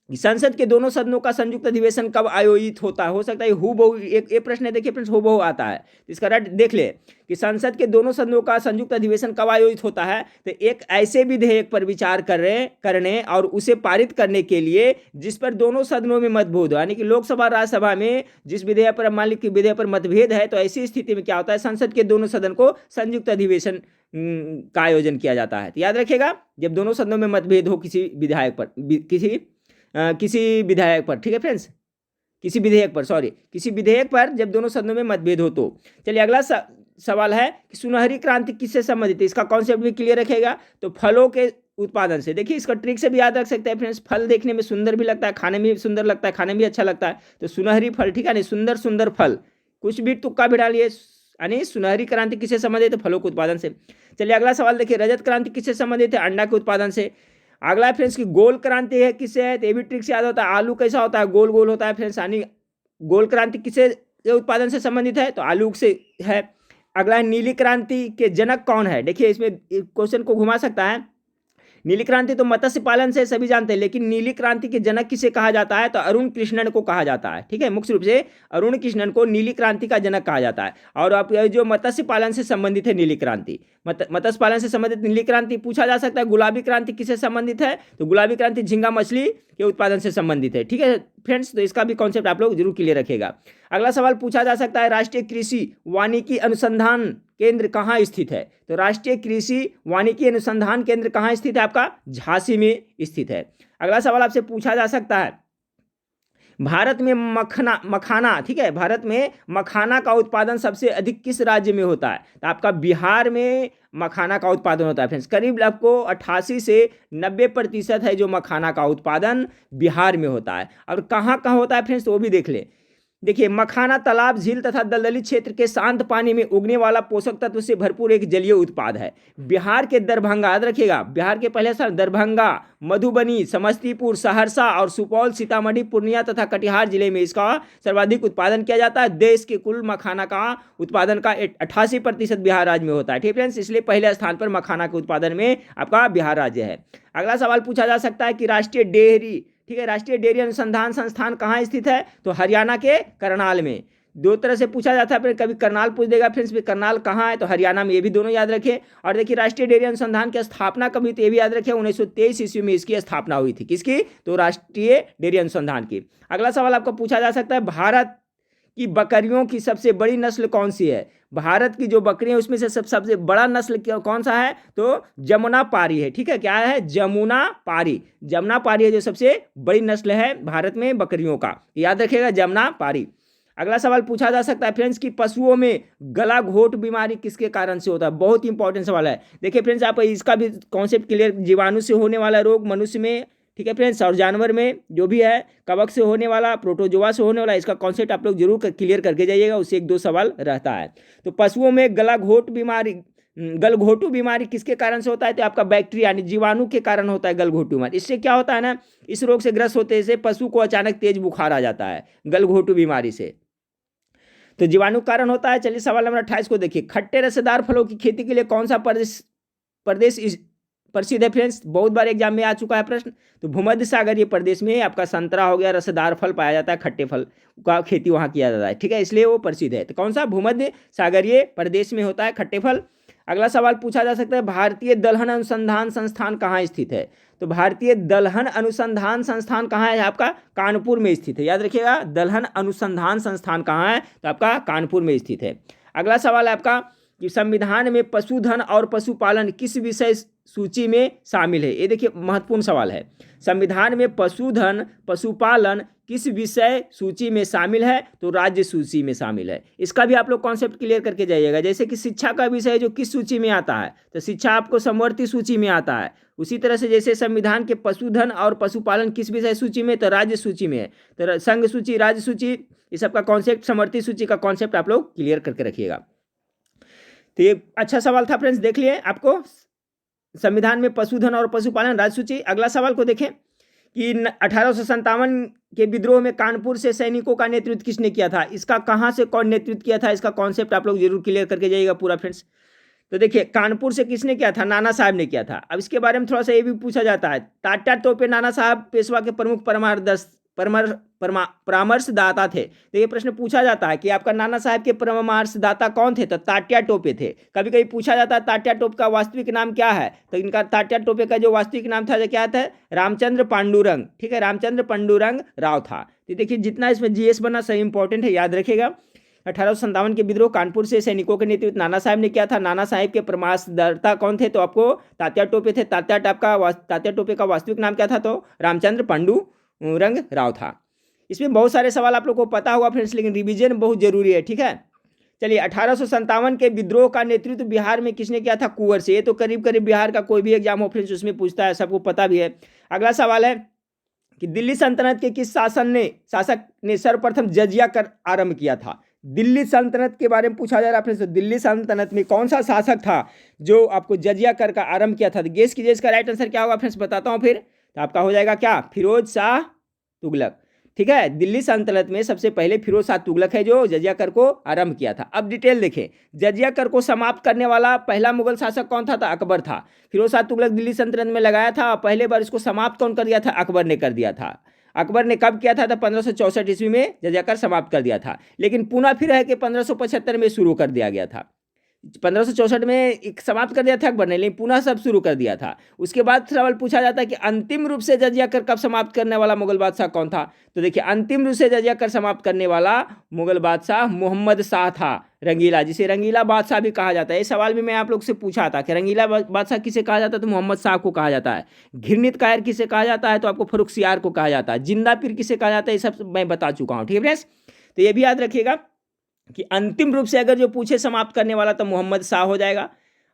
संसद के दोनों सदनों का संयुक्त अधिवेशन कब आयोजित होता है? हो सकता है हूबहू एक प्रश्न है, देखिए फ्रेंड्स, हूबहू आता है। इसका राइट देख ले कि संसद के दोनों सदनों का संयुक्त अधिवेशन कब आयोजित होता है? तो एक ऐसे विधेयक पर विचार करने और उसे पारित करने के लिए जिस पर दोनों सदनों में मतभेद हो, यानी कि लोकसभा राज्यसभा में जिस विधेयक पर मान लीजिए विधेयक पर मतभेद है, तो ऐसी स्थिति में क्या होता है? संसद के दोनों सदन को संयुक्त अधिवेशन का आयोजन किया जाता है। तो याद रखिएगा, जब दोनों सदनों में मतभेद हो किसी विधायक पर, किसी विधायक पर, ठीक है फ्रेंड्स, किसी विधेयक पर जब दोनों सदनों में मतभेद हो तो। चलिए अगला सवाल है कि सुनहरी क्रांति किससे संबंधित है? इसका कॉन्सेप्ट भी क्लियर रखेगा। तो फलों के उत्पादन से। देखिए इसका ट्रिक से भी याद रख सकते हैं फ्रेंड्स, फल देखने में सुंदर भी लगता है, खाने में भी सुंदर लगता है, खाने में भी अच्छा लगता है। तो सुनहरी फल, ठीक है नहीं, सुंदर सुंदर फल, कुछ भी तुक्का भी डालिए, यानी सुनहरी क्रांति किससे संबंधित है? फलों के उत्पादन से। चलिए अगला सवाल देखिए, रजत क्रांति किससे संबंधित है? अंडा के उत्पादन से। अगला फ्रेंड्स की गोल क्रांति है किससे है? तो ये भी ट्रिक से याद होता है। आलू कैसा होता है? गोल गोल होता है फ्रेंड्स, यानी गोल क्रांति किससे उत्पादन से संबंधित है? तो आलू से है। अगला है, नीली क्रांति के जनक कौन है? देखिए इसमें क्वेश्चन को घुमा सकता है। नीली क्रांति तो मत्स्य पालन से सभी जानते हैं, लेकिन नीली क्रांति के जनक किसे कहा जाता है? तो अरुण कृष्णन को कहा जाता है। ठीक है, मुख्य रूप से अरुण कृष्णन को नीली क्रांति का जनक कहा जाता है। और आप जो मत्स्य पालन से संबंधित है नीली क्रांति, मत्स्य पालन से संबंधित नीली क्रांति। पूछा जा सकता है गुलाबी क्रांति किससे संबंधित है? तो गुलाबी क्रांति झींगा मछली के उत्पादन से संबंधित है। ठीक है फ्रेंड्स, तो इसका भी कॉन्सेप्ट आप लोग जरूर क्लियर रखेगा। अगला सवाल पूछा जा सकता है, राष्ट्रीय कृषि वानिकी अनुसंधान केंद्र कहाँ स्थित है? तो राष्ट्रीय कृषि वानिकी अनुसंधान केंद्र कहाँ स्थित है? आपका झांसी में स्थित है। अगला सवाल आपसे पूछा जा सकता है, भारत में मखाना, ठीक है, भारत में मखाना का उत्पादन सबसे अधिक किस राज्य में होता है? तो आपका बिहार में मखाना का उत्पादन होता है फ्रेंड्स। करीब आपको 88 से 90% है जो मखाना का उत्पादन बिहार में होता है। और कहाँ कहाँ होता है फ्रेंड्स, तो वो भी देख ले। देखिए, मखाना तालाब, झील तथा दलदली क्षेत्र के शांत पानी में उगने वाला पोषक तत्व से भरपूर एक जलीय उत्पाद है। बिहार के दरभंगा, याद रखिएगा, बिहार के पहले स्थान दरभंगा, मधुबनी, समस्तीपुर, सहरसा और सुपौल, सीतामढ़ी, पूर्णिया तथा कटिहार जिले में इसका सर्वाधिक उत्पादन किया जाता है। देश के कुल मखाना का उत्पादन का 88% बिहार राज्य में होता है। ठीक फ्रेंड्स, इसलिए पहले स्थान पर मखाना के उत्पादन में आपका बिहार राज्य है। अगला सवाल पूछा जा सकता है कि राष्ट्रीय डेयरी, ठीक है, राष्ट्रीय डेयरी अनुसंधान संस्थान कहाँ स्थित है? तो हरियाणा के करनाल में। दो तरह से पूछा जाता है, फिर कभी करनाल पूछ देगा फ्रेंड्स, फिर करनाल कहाँ है? तो हरियाणा में। ये भी दोनों याद रखें। और देखिए, राष्ट्रीय डेयरी अनुसंधान की स्थापना कभी, तो ये भी याद रखें, 1923 ईस्वी में इसकी स्थापना हुई थी। किसकी? तो राष्ट्रीय डेयरी अनुसंधान की। अगला सवाल आपको पूछा जा सकता है, भारत की बकरियों की सबसे बड़ी नस्ल कौन सी है? भारत की जो बकरियां उसमें से सबसे बड़ा नस्ल कौन सा है? तो जमुना पारी है। ठीक है, क्या है? जमुना पारी। जमुना पारी है जो सबसे बड़ी नस्ल है भारत में बकरियों का, याद रखिएगा, जमुना पारी। अगला सवाल पूछा जा सकता है फ्रेंड्स कि पशुओं में गला घोट बीमारी किसके कारण से होता है? बहुत इंपॉर्टेंट सवाल है। देखिए फ्रेंड्स, आप इसका भी कॉन्सेप्ट क्लियर, जीवाणु से होने वाला रोग मनुष्य में, ठीक है फ्रेंड्स, और जानवर में जो भी है, कवक से होने वाला, प्रोटोजोआ से होने वाला, इसका कॉन्सेप्ट आप लोग जरूर क्लियर करके जाइएगा, उससे 1-2 सवाल रहता है। तो पशुओं में गलघोटू बीमारी किसके कारण से होता है? तो आपका बैक्टीरिया यानी जीवाणु के कारण होता है गलघोटू बीमारी। इससे क्या होता है ना, इस रोग से ग्रस्त होते से पशु को अचानक तेज बुखार आ जाता है गलघोटू बीमारी से, तो जीवाणु कारण होता है। चलिए सवाल नंबर 28 को देखिए, खट्टे रसेदार फलों की खेती के लिए कौन सा प्रदेश प्रसिद्ध है फ्रेंड्स? बहुत बार एग्जाम में आ चुका है प्रश्न। तो भूमध्य सागरीय प्रदेश में आपका संतरा हो गया, रसदार फल पाया जाता है, खट्टे फल का खेती वहाँ किया जाता है। ठीक है, इसलिए वो प्रसिद्ध है। तो कौन सा? भूमध्य सागरीय प्रदेश में होता है खट्टे फल। अगला सवाल पूछा जा सकता है, भारतीय दलहन अनुसंधान संस्थान कहाँ स्थित है? तो भारतीय दलहन अनुसंधान संस्थान कहाँ है? आपका कानपुर में स्थित है। याद रखिएगा, दलहन अनुसंधान संस्थान कहाँ है? तो आपका कानपुर में स्थित है। अगला सवाल है आपका कि संविधान में पशुधन और पशुपालन किस विषय सूची में शामिल है? ये देखिए महत्वपूर्ण सवाल है। संविधान में पशुधन पशुपालन किस विषय सूची में शामिल है? तो राज्य सूची में शामिल है। इसका भी आप लोग कॉन्सेप्ट क्लियर करके जाइएगा। जैसे कि शिक्षा का विषय जो किस सूची में आता है? तो शिक्षा आपको समवर्ती सूची में आता है। उसी तरह से जैसे संविधान के पशुधन और पशुपालन किस विषय सूची में? तो राज्य सूची में है। तो संघ सूची, राज्य सूची, ये सबका कॉन्सेप्ट, समवर्ती सूची का कॉन्सेप्ट आप लोग क्लियर करके रखिएगा। तो ये अच्छा सवाल था फ्रेंड्स, देख लिए आपको संविधान में पशुधन और पशुपालन राज्य सूची। अगला सवाल को देखें कि 1857 के विद्रोह में कानपुर से सैनिकों का नेतृत्व किसने किया था? इसका कहाँ से कौन नेतृत्व किया था? इसका कॉन्सेप्ट आप लोग जरूर क्लियर करके जाइएगा पूरा फ्रेंड्स। तो देखिए, कानपुर से किसने किया था? नाना साहब ने किया था। अब इसके बारे में थोड़ा सा ये भी पूछा जाता है, तात्या टोपे नाना साहब पेशवा के प्रमुख परामर्शदाता थे। तो ये प्रश्न पूछा जाता है कि आपका नाना साहब के परामर्शदाता कौन थे? तो तात्या टोपे थे। कभी कभी पूछा जाता है तात्या टोपे का वास्तविक नाम क्या है? तो इनका तात्या टोपे का जो वास्तविक नाम था, क्या था? रामचंद्र पांडुरंग। ठीक है, रामचंद्र पांडुरंग राव था। तो देखिए, जितना इसमें जीएस बना सही इंपॉर्टेंट है, याद रखेगा। 1857 के विद्रोह कानपुर से सैनिकों के नेतृत्व नाना साहब ने किया था। नाना साहब के परामर्शदाता कौन थे? तो आपको तात्या टोपे थे। तात्या टोपे का वास्तविक नाम क्या था? तो रामचंद्र पांडुरंग राव था। इसमें बहुत सारे सवाल आप लोग को पता होगा फ्रेंड्स, लेकिन रिवीजन बहुत जरूरी है। ठीक है, चलिए 1857 के विद्रोह का नेतृत्व बिहार में किसने किया था? कुंवर से। ये तो करीब करीब बिहार का कोई भी एग्जाम हो फ्रेंड्स उसमें पूछता है, सबको पता भी है। अगला सवाल है कि दिल्ली सल्तनत के किस शासक ने सर्वप्रथम जजिया कर आरंभ किया था? दिल्ली सल्तनत के बारे में पूछा जा रहा है फ्रेंड्स। दिल्ली सल्तनत में कौन सा शासक था जो आपको जजिया कर का आरंभ किया था? गेस कीजिए, इसका राइट आंसर क्या होगा फ्रेंड्स, बताता हूं फिर। तो आपका हो जाएगा क्या? फिरोज शाह तुगलक। ठीक है, दिल्ली सल्तनत में सबसे पहले फिरोज शाह तुगलक है जो जजिया कर को आरंभ किया था। अब डिटेल देखें, जजिया कर को समाप्त करने वाला पहला मुगल शासक कौन था? तो अकबर था। फिरोज शाह तुगलक दिल्ली सल्तनत में लगाया था, पहले बार इसको समाप्त कौन कर दिया था? अकबर ने कर दिया था। अकबर ने कब किया था? तो 1564 ईस्वी में जजिया कर समाप्त कर दिया था, लेकिन पुनः फिर है कि 1575 में शुरू कर दिया गया था। 1564 में एक समाप्त कर दिया था अकबर ने, लेकिन पुनः सब शुरू कर दिया था। उसके बाद सवाल पूछा जाता है कि अंतिम रूप से जजिया कर कब समाप्त करने वाला मुगल बादशाह कौन था? तो देखिए, अंतिम रूप से जजिया कर समाप्त करने वाला मुगल बादशाह मोहम्मद शाह था, रंगीला, जिसे रंगीला बादशाह भी कहा जाता है। ये सवाल भी मैं आप लोग से पूछा था कि रंगीला बादशाह किसे कहा जाता है, तो मोहम्मद शाह को कहा जाता है। घिरनित कायर किसे कहा जाता है, तो आपको फर्रुखसियार को कहा जाता है। जिंदा पीर किसे कहा जाता है, ये सब मैं बता चुका हूँ। ठीक है फ्रेंड्स, तो ये भी याद रखिएगा कि अंतिम रूप से अगर जो पूछे समाप्त करने वाला तो मोहम्मद शाह हो जाएगा।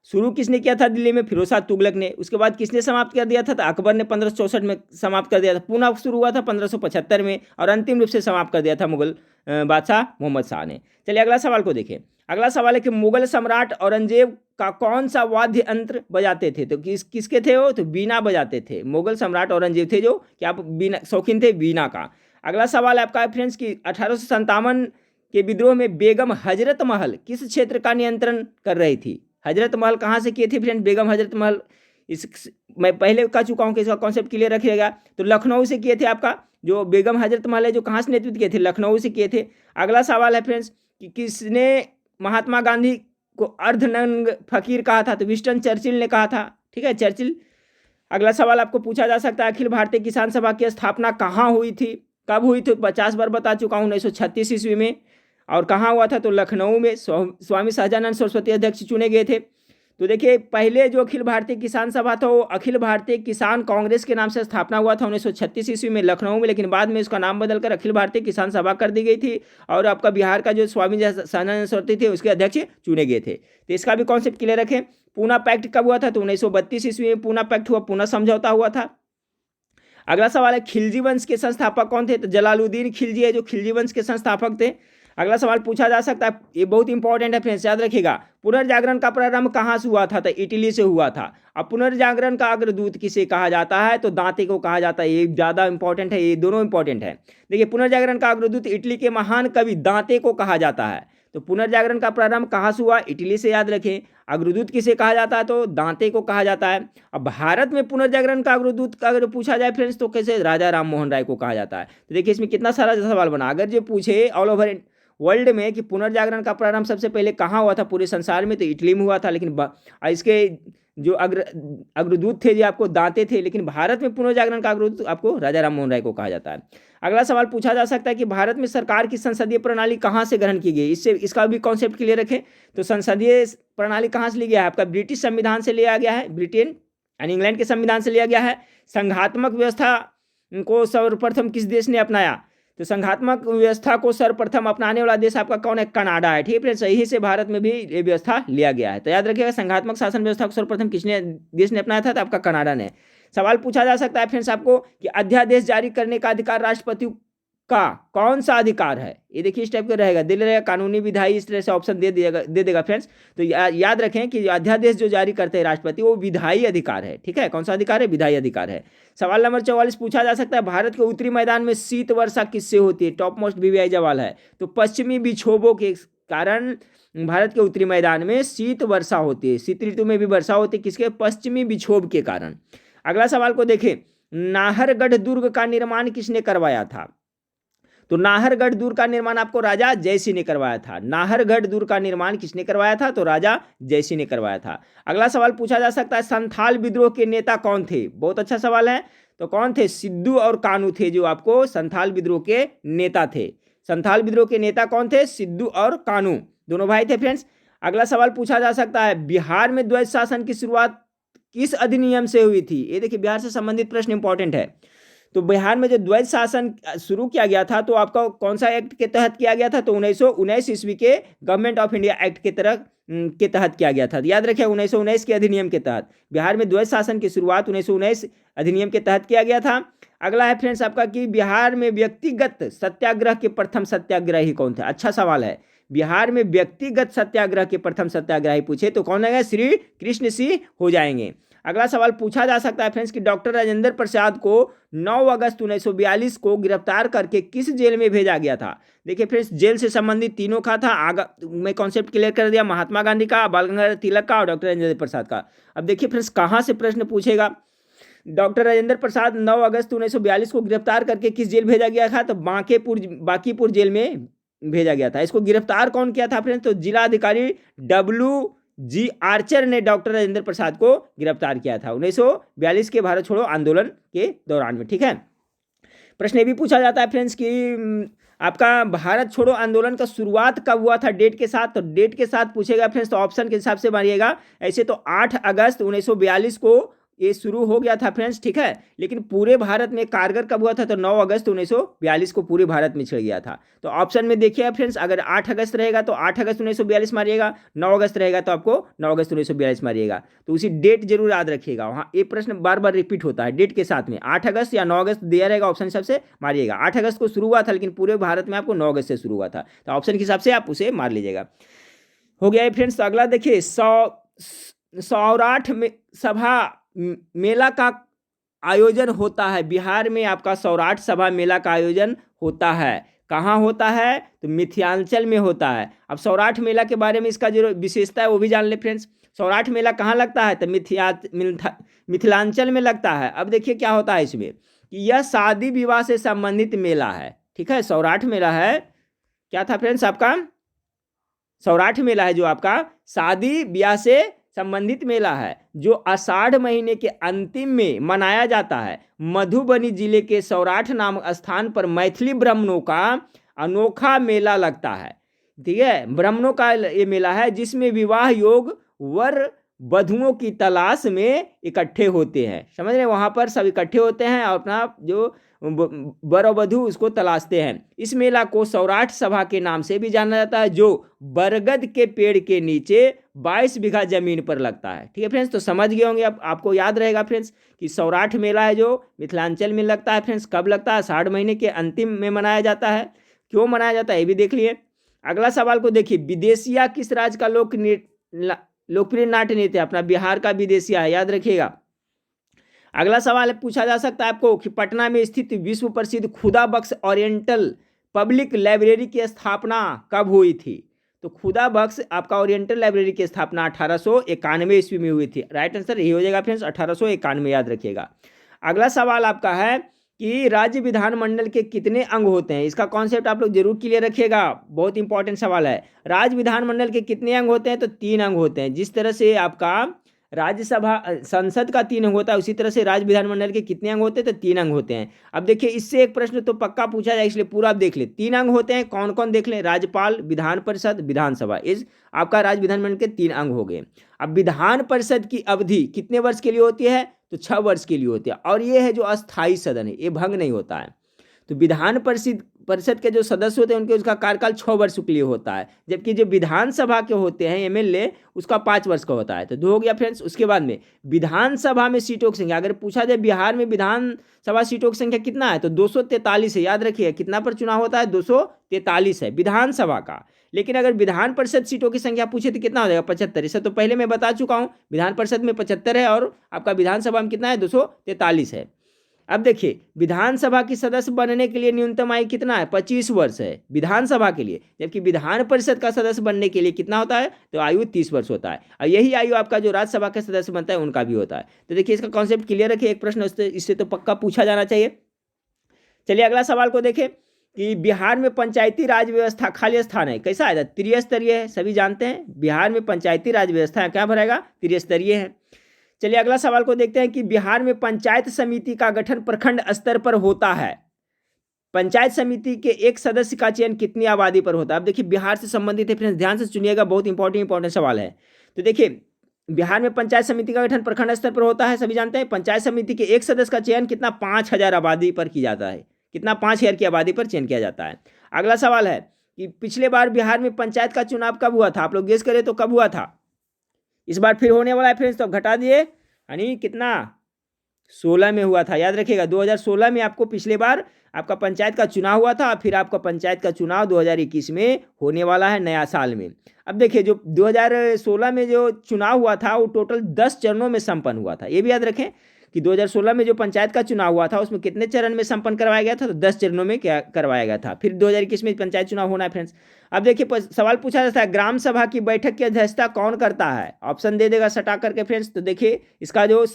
शुरू किसने किया था दिल्ली में? फिरोज शाह तुगलक ने। उसके बाद किसने समाप्त कर दिया था? तो अकबर ने 1564 में समाप्त कर दिया था। पुनः शुरू हुआ था 1575 में, और अंतिम रूप से समाप्त कर दिया था मुगल बादशाह मोहम्मद शाह ने। चलिए अगला सवाल को देखें। अगला सवाल है कि मुगल सम्राट औरंगजेब का कौन सा वाद्य यंत्र बजाते थे? तो किसके थे वो? तो बीना बजाते थे। मुगल सम्राट औरंगजेब थे जो कि आप बीना शौकीन थे बीना का। अगला सवाल आपका है फ्रेंड्स कि 1857 के विद्रोह में बेगम हजरत महल किस क्षेत्र का नियंत्रण कर रही थी? हजरत महल कहाँ से किए थे फ्रेंड? बेगम हजरत महल, इस मैं पहले कह चुका हूँ कि इसका कॉन्सेप्ट क्लियर रखिएगा। तो लखनऊ से किए थे। आपका जो बेगम हजरत महल है जो कहाँ से नेतृत्व किए थे? लखनऊ से किए थे। अगला सवाल है फ्रेंड्स कि किसने महात्मा गांधी को अर्धनंग फकीर कहा था? तो विंस्टन चर्चिल ने कहा था। ठीक है, चर्चिल। अगला सवाल आपको पूछा जा सकता है, अखिल भारतीय किसान सभा की स्थापना कहाँ हुई थी, कब हुई थी? 50 बार बता चुका हूँ, 1936 ईस्वी में। और कहाँ हुआ था? तो लखनऊ में। स्वामी सहजानंद सरस्वती अध्यक्ष चुने गए थे। तो देखिए, पहले जो अखिल भारतीय किसान सभा था वो अखिल भारतीय किसान कांग्रेस के नाम से स्थापना हुआ था 1936 ईस्वी में लखनऊ में, लेकिन बाद में इसका नाम बदलकर अखिल भारतीय किसान सभा कर दी गई थी। और आपका बिहार का जो स्वामी सहजानंद सरस्वती थे उसके अध्यक्ष चुने गए थे। तो इसका भी कॉन्सेप्ट क्लियर रखें। पूना पैक्ट कब हुआ था? तो 1932 ईस्वी में पूना पैक्ट हुआ, पूना समझौता हुआ था। अगला सवाल है खिलजी वंश के संस्थापक कौन थे? तो जलालुद्दीन खिलजी है जो खिलजी वंश के संस्थापक थे। अगला सवाल पूछा जा सकता है, ये बहुत इंपॉर्टेंट है फ्रेंड्स, याद रखिएगा। पुनर्जागरण का प्रारंभ कहाँ से हुआ था? तो इटली से हुआ था। अब पुनर्जागरण का अग्रदूत किसे कहा जाता है? तो दांते को कहा जाता है। ये ज़्यादा इंपॉर्टेंट है, ये दोनों इंपॉर्टेंट है। देखिए, पुनर्जागरण का अग्रदूत इटली के महान कवि दांते को कहा जाता है। तो पुनर्जागरण का प्रारंभ कहाँ से हुआ? इटली से, याद रखें। अग्रदूत किसे कहा जाता है? तो दांते को कहा जाता है। अब भारत में पुनर्जागरण का अग्रदूत का अगर पूछा जाए फ्रेंड्स तो कैसे? राजा राम मोहन राय को कहा जाता है। तो देखिए, इसमें कितना सारा सवाल बना। अगर जो पूछे ऑल ओवर वर्ल्ड में कि पुनर्जागरण का प्रारंभ सबसे पहले कहाँ हुआ था पूरे संसार में, तो इटली में हुआ था। लेकिन इसके जो अग्रदूत थे जो आपको दांते थे, लेकिन भारत में पुनर्जागरण का अग्रदूत आपको राजा राम मोहन राय को कहा जाता है। अगला सवाल पूछा जा सकता है कि भारत में सरकार की संसदीय प्रणाली कहाँ से ग्रहण की गई? इसका भी कॉन्सेप्ट क्लियर रखें। तो संसदीय प्रणाली कहाँ से लिया गया है? आपका ब्रिटिश संविधान से लिया गया है, ब्रिटेन एंड इंग्लैंड के संविधान से लिया गया है। संघात्मक व्यवस्था को सर्वप्रथम किस देश ने अपनाया? तो संघात्मक व्यवस्था को सर्वप्रथम अपनाने वाला देश आपका कौन है? कनाडा है। ठीक है, सही से भारत में भी ये व्यवस्था लिया गया है। तो याद रखिएगा, संघात्मक शासन व्यवस्था को सर्वप्रथम किसने देश ने अपनाया था? तो आपका कनाडा ने। सवाल पूछा जा सकता है फ्रेंड्स आपको कि अध्यादेश जारी करने का अधिकार राष्ट्रपति का कौन सा अधिकार है? ये देखिए, इस टाइप का रहेगा, दिल रहेगा कानूनी विधायी, इस तरह से ऑप्शन दे देगा फ्रेंड्स। तो याद रखें कि अध्यादेश जो जारी करते हैं राष्ट्रपति वो विधायी अधिकार है। ठीक है, कौन सा अधिकार है? विधायी अधिकार है। सवाल नंबर 44 पूछा जा सकता है, भारत के उत्तरी मैदान में शीत वर्षा किससे होती है? टॉप मोस्ट वीवीआई सवाल है। तो पश्चिमी विक्षोभों के कारण भारत के उत्तरी मैदान में शीत वर्षा होती है। शीत ऋतु में भी वर्षा होती है, किसके? पश्चिमी विक्षोभ के कारण। अगला सवाल को देखें, नाहरगढ़ दुर्ग का निर्माण किसने करवाया था? तो नाहरगढ़ दुर्ग का निर्माण आपको राजा जयसिंह ने करवाया था। नाहरगढ़ दुर्ग का निर्माण किसने करवाया था? तो राजा जयसिंह ने करवाया था। अगला सवाल पूछा जा सकता है, संथाल विद्रोह के नेता कौन थे? बहुत अच्छा सवाल है। तो कौन थे? सिद्धू और कानू थे जो आपको संथाल विद्रोह के नेता थे। संथाल विद्रोह के नेता कौन थे? सिद्धू और कानू, दोनों भाई थे फ्रेंड्स। अगला सवाल पूछा जा सकता है, बिहार में द्वैध शासन की शुरुआत किस अधिनियम से हुई थी? ये देखिए, बिहार से संबंधित प्रश्न इंपॉर्टेंट है। तो बिहार में जो द्वैध शासन शुरू किया गया था तो आपका कौन सा एक्ट के तहत किया गया था? तो 1919 ईस्वी के गवर्नमेंट ऑफ इंडिया एक्ट के तहत किया गया था। याद रखिए, 1919 के अधिनियम के तहत बिहार में द्वैध शासन की शुरुआत 1919 अधिनियम के तहत किया गया था। अगला है फ्रेंड्स आपका कि बिहार में व्यक्तिगत सत्याग्रह के प्रथम सत्याग्रही कौन थे? अच्छा सवाल है। बिहार में व्यक्तिगत सत्याग्रह के प्रथम सत्याग्रही पूछे तो कौन है? श्री कृष्ण सिंह हो जाएंगे। अगला सवाल पूछा जा सकता है फ्रेंड्स कि डॉक्टर राजेंद्र प्रसाद को 9 अगस्त 1942 को गिरफ्तार करके किस जेल में भेजा गया था? देखिए फ्रेंड्स, जेल से संबंधित तीनों का था। मैं कॉन्सेप्ट क्लियर कर दिया, महात्मा गांधी का, बाल गंगाधर तिलक का और डॉक्टर राजेंद्र प्रसाद का। अब देखिए फ्रेंड्स, कहाँ से प्रश्न पूछेगा। डॉक्टर राजेंद्र प्रसाद 9 अगस्त 1942 को गिरफ्तार करके किस जेल भेजा गया था? तो बांकीपुर जेल में भेजा गया था। इसको गिरफ्तार कौन किया था फ्रेंड्स? तो जिला अधिकारी जी आर्चर ने डॉक्टर राजेंद्र प्रसाद को गिरफ्तार किया था 1942 के भारत छोड़ो आंदोलन के दौरान में। ठीक है, प्रश्न ये भी पूछा जाता है फ्रेंड्स कि आपका भारत छोड़ो आंदोलन का शुरुआत कब हुआ था डेट के साथ, तो डेट के साथ पूछेगा फ्रेंड्स तो ऑप्शन के हिसाब से मारिएगा। ऐसे तो 8 अगस्त 1942 को ये शुरू हो गया था फ्रेंड्स। ठीक है, लेकिन पूरे भारत में कारगर कब हुआ था, तो 9 अगस्त 1942 को पूरे भारत में छिड़ गया था। तो ऑप्शन में देखिए फ्रेंड्स, अगर 8 अगस्त रहेगा तो 8 अगस्त 1942 मारिएगा, 9 अगस्त रहेगा तो आपको 9 अगस्त 1942 मारिएगा। तो उसी डेट जरूर याद रखिएगा, वहाँ ये प्रश्न बार बार रिपीट होता है डेट के साथ में। 8 अगस्त या 9 अगस्त दिया रहेगा, ऑप्शन हिसाब से मारिएगा। 8 अगस्त को शुरू हुआ था, लेकिन पूरे भारत में आपको 9 अगस्त से शुरू हुआ था, तो ऑप्शन के हिसाब से आप उसे मार लीजिएगा। हो गया है फ्रेंड्स। तो अगला देखिए, सौराठ में सभा मेला का आयोजन होता है। बिहार में आपका सौराठ सभा मेला का आयोजन होता है। कहाँ होता है, तो मिथिलांचल में होता है। अब सौराठ मेला के बारे में इसका जो विशेषता है वो भी जान ले फ्रेंड्स। सौराठ मेला कहाँ लगता है, तो मिथिलांचल में लगता है। अब देखिए क्या होता है इसमें कि यह शादी विवाह से संबंधित मेला है। ठीक है, सौराठ मेला है, क्या था फ्रेंड्स आपका, सौराठ मेला है जो आपका शादी ब्याह से संबंधित मेला है, जो आषाढ़ महीने के अंतिम में मनाया जाता है। मधुबनी जिले के सौराठ नामक स्थान पर मैथिली ब्राह्मणों का अनोखा मेला लगता है। ठीक है, ब्राह्मणों का ये मेला है जिसमें विवाह योग वर वधुओं की तलाश में इकट्ठे होते हैं। समझ रहे हैं, वहाँ पर सब इकट्ठे होते हैं और अपना जो वर वधु उसको तलाशते हैं। इस मेला को सौराठ सभा के नाम से भी जाना जाता है, जो बरगद के पेड़ के नीचे 22 बीघा जमीन पर लगता है। ठीक है फ्रेंड्स, तो समझ गए होंगे, अब आपको याद रहेगा फ्रेंड्स कि सौराठ मेला है जो मिथिलांचल में लगता है। फ्रेंड्स कब लगता है, आषाढ़ महीने के अंतिम में मनाया जाता है। क्यों मनाया जाता है ये भी देख लिए। अगला सवाल को देखिए, विदेशिया किस राज्य का लोकप्रिय नाट्य नृत्य है, अपना बिहार का विदेशिया है, याद रखिएगा। अगला सवाल पूछा जा सकता है आपको कि पटना में स्थित विश्व प्रसिद्ध खुदा बख्श ओरिएंटल पब्लिक लाइब्रेरी की स्थापना कब हुई थी, तो खुदा बख्श आपका ओरिएंटल लाइब्रेरी की स्थापना 1891 ईस्वी में हुई थी। राइट आंसर यही हो जाएगा फ्रेंड्स, 1891, याद रखिएगा। अगला सवाल आपका है कि राज्य विधानमंडल के कितने अंग होते हैं, इसका कॉन्सेप्ट आप लोग जरूर क्लियर रखिएगा, बहुत इंपॉर्टेंट सवाल है। राज्य विधानमंडल के कितने अंग होते हैं, तो 3 अंग होते हैं। जिस तरह से आपका राज्यसभा संसद का 3 अंग होता है, उसी तरह से राज्य विधानमंडल के कितने अंग होते हैं, तो 3 अंग होते हैं। अब देखिए इससे एक प्रश्न तो पक्का पूछा जाए, इसलिए पूरा आप देख ले। 3 अंग होते हैं, कौन कौन देख लें, राज्यपाल, विधान परिषद, विधानसभा। इस आपका राज्य विधानमंडल के 3 अंग हो गए। अब विधान परिषद की अवधि कितने वर्ष के लिए होती है, तो 6 वर्ष के लिए होती है, और ये है जो अस्थायी सदन है, ये भंग नहीं होता है। तो विधान परिषद के जो सदस्य होते हैं उनके उसका कार्यकाल 6 वर्ष के लिए होता है, जबकि जो विधानसभा के होते हैं एमएलए उसका 5 वर्ष का होता है। तो 2 हो गया फ्रेंड्स। उसके बाद में विधानसभा में सीटों की संख्या, अगर पूछा जाए बिहार में विधानसभा सीटों की संख्या कितना है, तो 243 है, याद रखिए। कितना पर चुनाव होता है, 243 है विधानसभा का। लेकिन अगर विधान परिषद सीटों की संख्या पूछे तो कितना हो जाएगा, 75। इसे तो पहले मैं बता चुका हूँ, विधान परिषद में 75 है और आपका विधानसभा में कितना है, 243 है। अब देखिए विधानसभा की सदस्य बनने के लिए न्यूनतम आयु कितना है, 25 वर्ष है विधानसभा के लिए, जबकि विधान परिषद का सदस्य बनने के लिए कितना होता है, तो आयु 30 वर्ष होता है। और यही आयु आपका जो राज्यसभा का सदस्य बनता है उनका भी होता है। तो देखिए इसका कॉन्सेप्ट क्लियर रखिए, एक प्रश्न इससे तो पक्का पूछा जाना चाहिए। चलिए अगला सवाल को देखें कि बिहार में पंचायती राज व्यवस्था खाली स्थान है, कैसा है, त्रिस्तरीय है। सभी जानते हैं बिहार में पंचायती राज व्यवस्था क्या भरेगा, त्रिस्तरीय है। चलिए अगला सवाल को देखते हैं कि बिहार में पंचायत समिति का गठन प्रखंड स्तर पर होता है। पंचायत समिति के एक सदस्य का चयन कितनी आबादी पर होता है। अब देखिए बिहार से संबंधित है फ्रेंड्स, ध्यान से सुनिएगा, बहुत इंपॉर्टेंट सवाल है। तो देखिए बिहार में पंचायत समिति का गठन प्रखंड स्तर पर होता है, सभी जानते हैं। पंचायत समिति के एक सदस्य का चयन कितना, 5000 आबादी पर की जाता है, कितना, 5000 की आबादी पर चयन किया जाता है। अगला सवाल है कि पिछले बार बिहार में पंचायत का चुनाव कब हुआ था, आप लोग गेस करें तो कब हुआ था। इस बार फिर होने वाला है फ्रेंड्स, तो घटा दिए, यानी कितना, 16 में हुआ था, याद रखिएगा। 2016 में आपको पिछले बार आपका पंचायत का चुनाव हुआ था, फिर आपका पंचायत का चुनाव 2021 में होने वाला है, नया साल में। अब देखिए जो 2016 में जो चुनाव हुआ था वो टोटल 10 चरणों में संपन्न हुआ था, ये भी याद रखें कि 2016 में जो पंचायत का चुनाव हुआ था उसमें कितने चरण में संपन्न करवाया गया था, तो 10 चरणों में क्या करवाया गया था। फिर 2021 में पंचायत चुनाव होना है फ्रेंड्स। अब देखिए सवाल पूछा जाता है ग्राम सभा की बैठक की अध्यक्षता कौन करता है, ऑप्शन दे देगा सटा करके फ्रेंड्स। तो देखिए इसका जो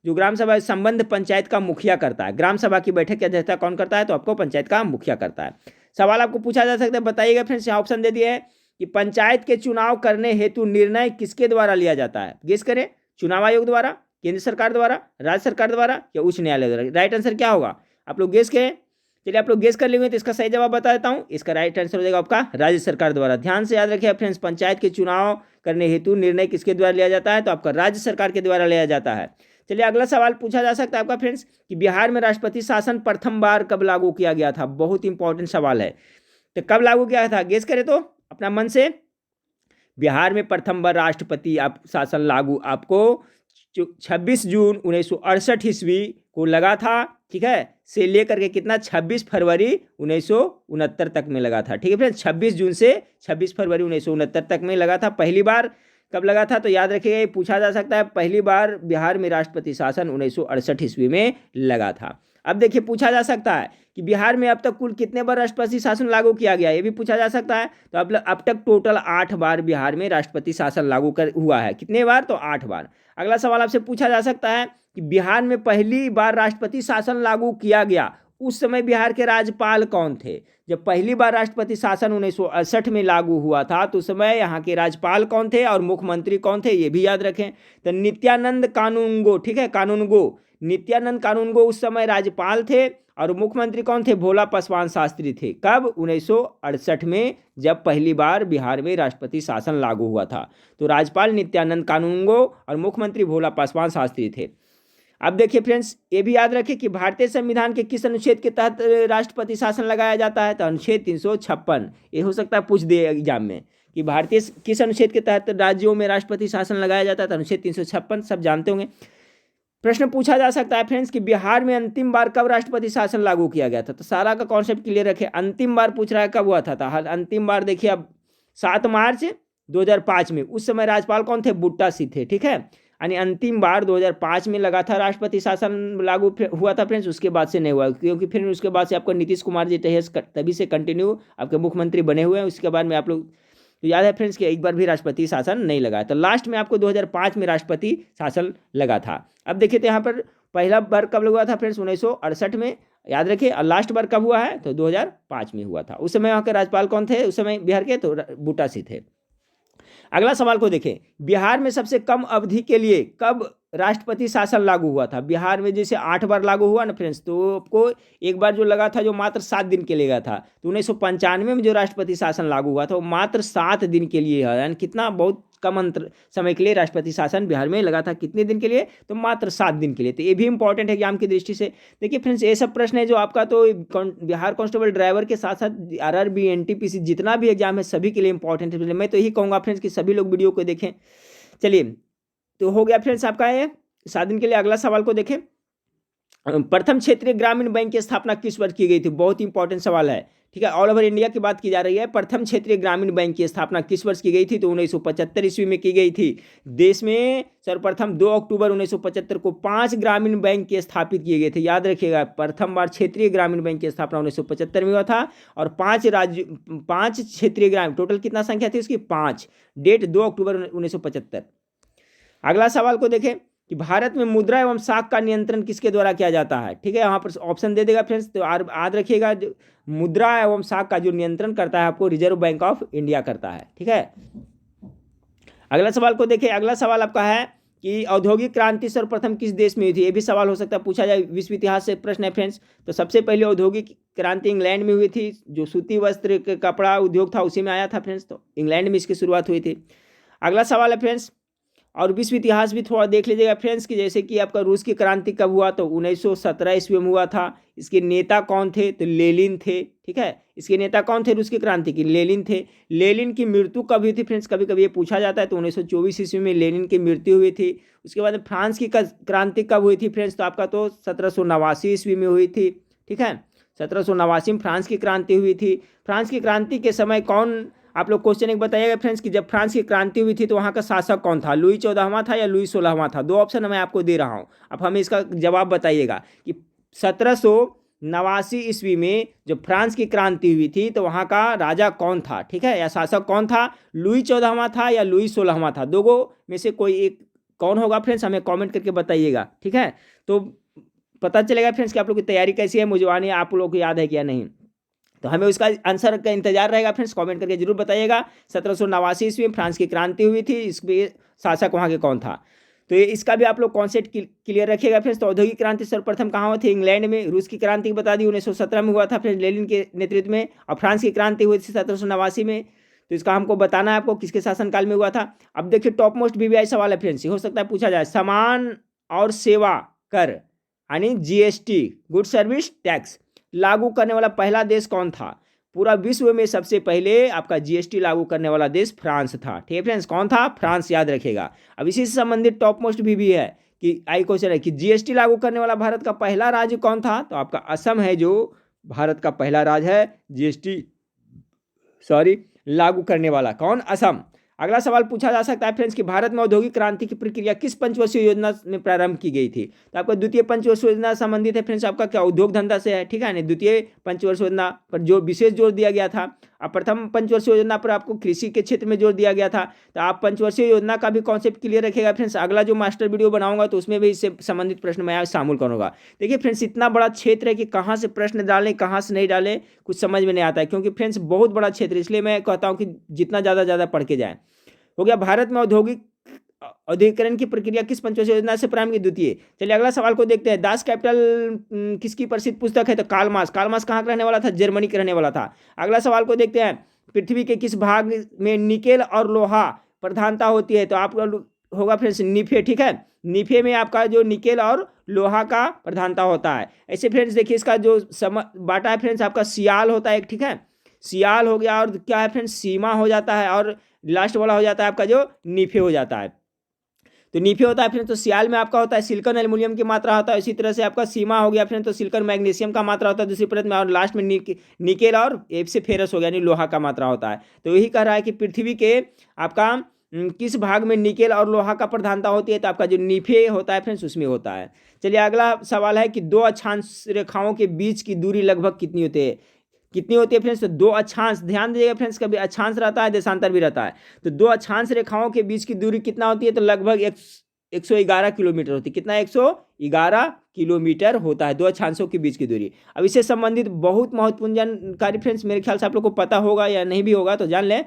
ग्राम सभा संबंध पंचायत का मुखिया करता है। ग्राम सभा की बैठक की अध्यक्षता कौन करता है, तो आपको पंचायत का मुखिया करता है। सवाल आपको पूछा जा सकता है, बताइएगा फ्रेंड्स, यहाँ ऑप्शन दे दिए हैं कि पंचायत के चुनाव करने हेतु निर्णय किसके द्वारा लिया जाता है? गेस करें। चुनाव आयोग द्वारा, केंद्र सरकार द्वारा, राज्य सरकार द्वारा या उच्च न्यायालय द्वारा? राइट आंसर क्या होगा? आप लोग गेस करें। चलिए आप लोग गेस कर लेंगे तो इसका सही जवाब बता देता हूं। इसका राइट आंसर हो जाएगा आपका राज्य सरकार द्वारा। ध्यान से याद रखिए फ्रेंड्स, पंचायत के चुनाव करने हेतु निर्णय किसके द्वारा लिया जाता है? तो आपका राज्य सरकार के द्वारा लिया जाता है। चलिए अगला सवाल पूछा जा सकता है आपका फ्रेंड्स कि बिहार में राष्ट्रपति शासन प्रथम बार कब लागू किया गया था? बहुत इंपॉर्टेंट सवाल है। तो कब लागू किया था? गेस करें तो अपना मन से। बिहार में प्रथम बार राष्ट्रपति शासन लागू आपको 26 जून 1968 ईस्वी को लगा था, ठीक है, से लेकर के कितना 26 फरवरी 1969 तक में लगा था। ठीक है फ्रेंड्स, 26 जून से 26 फरवरी 1969 तक में लगा था। पहली बार कब लगा था? तो याद रखिएगा, ये पूछा जा सकता है। पहली बार बिहार में राष्ट्रपति शासन 1968 ईस्वी में लगा था। अब देखिए पूछा जा सकता है कि बिहार में अब तक कुल कितने बार राष्ट्रपति शासन लागू किया गया, ये भी पूछा जा सकता है। तो अब तक टोटल 8 बार बिहार में राष्ट्रपति शासन लागू हुआ है। कितने बार? तो 8 बार। अगला सवाल आपसे पूछा जा सकता है कि बिहार में पहली बार राष्ट्रपति शासन लागू किया गया, उस समय बिहार के राज्यपाल कौन थे? जब पहली बार राष्ट्रपति शासन 1968 में लागू हुआ था तो उस समय यहाँ के राज्यपाल कौन थे और मुख्यमंत्री कौन थे, ये भी याद रखें। तो नित्यानंद कानूनगो, ठीक है, कानूनगो, नित्यानंद कानूनगो उस समय राज्यपाल थे और मुख्यमंत्री कौन थे? भोला पासवान शास्त्री थे। कब? 1968 में, जब पहली बार बिहार में राष्ट्रपति शासन लागू हुआ था। तो राज्यपाल नित्यानंद कानूनगो और मुख्यमंत्री भोला पासवान शास्त्री थे। अब देखिए फ्रेंड्स, ये भी याद रखिए कि भारतीय संविधान के किस अनुच्छेद के तहत राष्ट्रपति शासन लगाया जाता है? तो अनुच्छेद 356। ये हो सकता है पूछ दे एग्जाम में कि भारतीय किस अनुच्छेद के तहत राज्यों में राष्ट्रपति शासन लगाया जाता है? तो अनुच्छेद 356 सब जानते होंगे। प्रश्न पूछा जा सकता है फ्रेंड्स कि बिहार में अंतिम बार कब राष्ट्रपति शासन लागू किया गया था? तो सारा का कॉन्सेप्ट क्लियर रखे। अंतिम बार पूछ रहा है कब हुआ था? तो अंतिम बार देखिए अब 7 मार्च 2005 में। उस समय राज्यपाल कौन थे? बुट्टा सिंह थे। ठीक है, यानी अंतिम बार 2005 में लगा था राष्ट्रपति शासन लागू हुआ था फ्रेंड्स। उसके बाद से नहीं हुआ, क्योंकि फिर उसके बाद से आपको नीतीश कुमार जी तभी से कंटिन्यू आपके मुख्यमंत्री बने हुए हैं। उसके बाद में आप लोग तो याद है फ्रेंड्स कि एक बार भी राष्ट्रपति शासन नहीं लगा। तो लास्ट में आपको 2005 में राष्ट्रपति शासन लगा था। अब देखिए तो यहाँ पर पहला बार कब लगा था फ्रेंड्स? 1968 में, याद रखिए। और लास्ट बार कब हुआ है? तो 2005 में हुआ था। उस समय वहाँ के राज्यपाल कौन थे उस समय बिहार के? तो बुट्टा सिंह थे। अगला सवाल को देखें, बिहार में सबसे कम अवधि के लिए कब राष्ट्रपति शासन लागू हुआ था? बिहार में जैसे 8 बार लागू हुआ ना फ्रेंड्स, तो आपको एक बार जो लगा था जो मात्र 7 दिन के लिए लगा था। तो 1995 में जो राष्ट्रपति शासन लागू हुआ था वो मात्र 7 दिन के लिए है, यानी कितना बहुत कम अंतर समय के लिए राष्ट्रपति शासन बिहार में लगा था। कितने दिन के लिए? तो मात्र 7 दिन के लिए। तो ये भी इंपॉर्टेंट है एग्जाम की दृष्टि से। देखिए फ्रेंड्स, ये सब प्रश्न है जो आपका तो बिहार कांस्टेबल ड्राइवर के साथ साथ आरआरबी, एनटीपीसी जितना भी एग्जाम है सभी के लिए इंपॉर्टेंट है। मैं तो यही कहूँगा फ्रेंड्स कि सभी लोग वीडियो को देखें। चलिए, तो हो गया फ्रेंड्स आपका ये 7 दिन के लिए। अगला सवाल को देखें, प्रथम क्षेत्रीय ग्रामीण बैंक की स्थापना किस वर्ष की गई थी? बहुत इंपॉर्टेंट सवाल है। ठीक है, ऑल ओवर इंडिया की बात की जा रही है। प्रथम क्षेत्रीय ग्रामीण बैंक की स्थापना किस वर्ष की गई थी? तो 1975 ईस्वी में की गई थी। देश में सर्वप्रथम 2 अक्टूबर 1975 को 5 ग्रामीण बैंक के स्थापित किए गए थे। याद रखिएगा, प्रथम बार क्षेत्रीय ग्रामीण बैंक की स्थापना 1975 में हुआ था और 5 क्षेत्रीय ग्रामीण, टोटल कितना संख्या थी उसकी? 5। डेट 2 अक्टूबर 1975। अगला सवाल को देखें कि भारत में मुद्रा एवं साख का नियंत्रण किसके द्वारा किया जाता है? ठीक है, यहाँ पर ऑप्शन दे देगा फ्रेंड्स। तो याद रखिएगा, मुद्रा एवं साख का जो नियंत्रण करता है आपको रिजर्व बैंक ऑफ इंडिया करता है। ठीक है, अगला सवाल को देखिए। अगला सवाल आपका है कि औद्योगिक क्रांति सर्वप्रथम किस देश में हुई थी? ये भी सवाल हो सकता है, पूछा जाए। विश्व इतिहास से प्रश्न है फ्रेंड्स। तो सबसे पहले औद्योगिक क्रांति इंग्लैंड में हुई थी। जो सूती वस्त्र कपड़ा उद्योग था उसी में आया था फ्रेंड्स। तो इंग्लैंड में इसकी शुरुआत हुई थी। अगला सवाल है फ्रेंड्स, और विश्व इतिहास भी थोड़ा देख लीजिएगा फ्रेंड्स कि जैसे कि आपका रूस की क्रांति कब हुआ? तो 1917 ईस्वी में हुआ था। इसके नेता कौन थे? तो लेनिन थे। ठीक है, इसके नेता कौन थे रूस की क्रांति की? लेनिन थे। लेनिन की मृत्यु कब हुई थी फ्रेंड्स? कभी कभी ये पूछा जाता है। तो 1924 ईस्वी में लेनिन की मृत्यु हुई थी। उसके बाद फ्रांस की क्रांति कब हुई थी फ्रेंड्स? तो आपका तो 1789 ईस्वी में हुई थी। ठीक है, 1789 में फ्रांस की क्रांति हुई थी। फ्रांस की क्रांति के समय कौन, आप लोग क्वेश्चन एक बताइएगा फ्रेंड्स कि जब फ्रांस की क्रांति हुई थी तो वहाँ का शासक कौन था? लुई 14वां था या लुई 16वां था? 2 ऑप्शन मैं आपको दे रहा हूँ, अब हमें इसका जवाब बताइएगा कि 1789 ईस्वी में जब फ्रांस की क्रांति हुई थी तो वहाँ का राजा कौन था? ठीक है, या शासक कौन था? लुई 14वां था या लुई 16वां था? दोनों में से कोई एक कौन होगा फ्रेंड्स? हमें कॉमेंट करके बताइएगा। ठीक है, तो पता चलेगा फ्रेंड्स कि आप लोग की तैयारी कैसी है, मुझे आप लोग को याद है क्या नहीं। तो हमें उसका आंसर का इंतजार रहेगा फ्रेंड्स, कमेंट करके जरूर बताइएगा। 1789 ईस्वी में फ्रांस की क्रांति हुई थी, इसके शासक वहाँ के कौन था। तो इसका भी आप लोग कॉन्सेप्ट क्लियर रखिएगा फ्रेंड्स। तो औद्योगिक क्रांति सर्वप्रथम कहाँ हुई थी? इंग्लैंड में। रूस की क्रांति बता दी 1917 में हुआ था फ्रेंड्स, लेनिन के नेतृत्व में। और फ्रांस की क्रांति हुई थी 1789 में। तो इसका हमको बताना है आपको किसके शासनकाल में हुआ था। अब देखिए टॉप मोस्ट वीवीआई सवाल है फ्रेंड्स, हो सकता है पूछा जाए। सामान और सेवा कर यानी जीएसटी, गुड सर्विस टैक्स, लागू करने वाला पहला देश कौन था? पूरा विश्व में सबसे पहले आपका जीएसटी लागू करने वाला देश फ्रांस था। ठीक है फ्रेंड्स, कौन था? फ्रांस, याद रखिएगा। अब इसी से संबंधित टॉप मोस्ट भी है कि आई क्वेश्चन है कि जीएसटी लागू करने वाला भारत का पहला राज्य कौन था? तो आपका असम है जो भारत का पहला राज्य है जीएसटी लागू करने वाला। कौन? असम। अगला सवाल पूछा जा सकता है फ्रेंड्स कि भारत में औद्योगिक क्रांति की प्रक्रिया किस पंचवर्षीय योजना में प्रारंभ की गई थी? तो आपका द्वितीय पंचवर्षीय योजना संबंधित है फ्रेंड्स, आपका क्या उद्योग धंधा से है, ठीक है। द्वितीय पंचवर्षीय योजना पर जो विशेष जोर दिया गया था। अब प्रथम पंचवर्षीय योजना पर आपको कृषि के क्षेत्र में जोर दिया गया था। तो आप पंचवर्षीय योजना का भी कॉन्सेप्ट क्लियर रखिएगा फ्रेंड्स। अगला जो मास्टर वीडियो बनाऊंगा तो उसमें भी इससे संबंधित प्रश्न मैं शामिल करूंगा। देखिए फ्रेंड्स, इतना बड़ा क्षेत्र है कि कहाँ से प्रश्न डालें कहाँ से नहीं डालें कुछ समझ में नहीं आता है, क्योंकि फ्रेंड्स बहुत बड़ा क्षेत्र, इसलिए मैं कहता हूँ कि जितना ज़्यादा पढ़ के जाएँ। हो गया भारत में औद्योगिकरण की प्रक्रिया किस पंचवर्षीय योजना से प्रारंभ की? द्वितीय। चलिए अगला सवाल को देखते हैं। दास कैपिटल किसकी प्रसिद्ध पुस्तक है? तो कार्ल मार्क्स। कार्ल मार्क्स कहाँ का रहने वाला था? जर्मनी का रहने वाला था। अगला सवाल को देखते हैं। पृथ्वी के किस भाग में निकेल और लोहा प्रधानता होती है? तो आपका होगा फ्रेंड्स नीफे, ठीक है। नीफे में आपका जो निकेल और लोहा का प्रधानता होता है। ऐसे फ्रेंड्स देखिए इसका जो बाटा है फ्रेंड्स आपका सियाल होता है, ठीक है। सियाल हो गया, और क्या है फ्रेंड्स सीमा हो जाता है, और लास्ट वाला हो जाता है आपका जो नीफे हो जाता है। तो नीफे होता है फ्रेंड्स, तो सियाल में आपका होता है सिलिकॉन एल्युमिनियम की मात्रा होता है। इसी तरह से आपका सीमा हो गया फ्रेंड्स, तो सिलिकॉन मैग्नीशियम का मात्रा होता है दूसरी परत में, और लास्ट में निकेल और एफ से फेरस हो गया यानी लोहा का मात्रा होता है। तो यही कह रहा है कि पृथ्वी के आपका किस भाग में निकेल और लोहा का प्रधानता होती है? तो आपका जो नीफे होता है फ्रेंड्स उसमें होता है। चलिए अगला सवाल है कि दो अक्षांश रेखाओं के बीच की दूरी लगभग कितनी होती है? कितनी होती है फ्रेंड्स? तो दो अक्षांश, ध्यान दीजिएगा फ्रेंड्स, कभी अक्षांश रहता है देशांतर भी रहता है। तो दो अक्षांश रेखाओं के बीच की दूरी कितना होती है? तो लगभग 111 किलोमीटर होती है। कितना? 111 किलोमीटर होता है दो अक्षांशों के बीच की दूरी। अब इससे संबंधित बहुत महत्वपूर्ण जानकारी फ्रेंड्स मेरे ख्याल से आप लोग को पता होगा या नहीं भी होगा तो जान लें।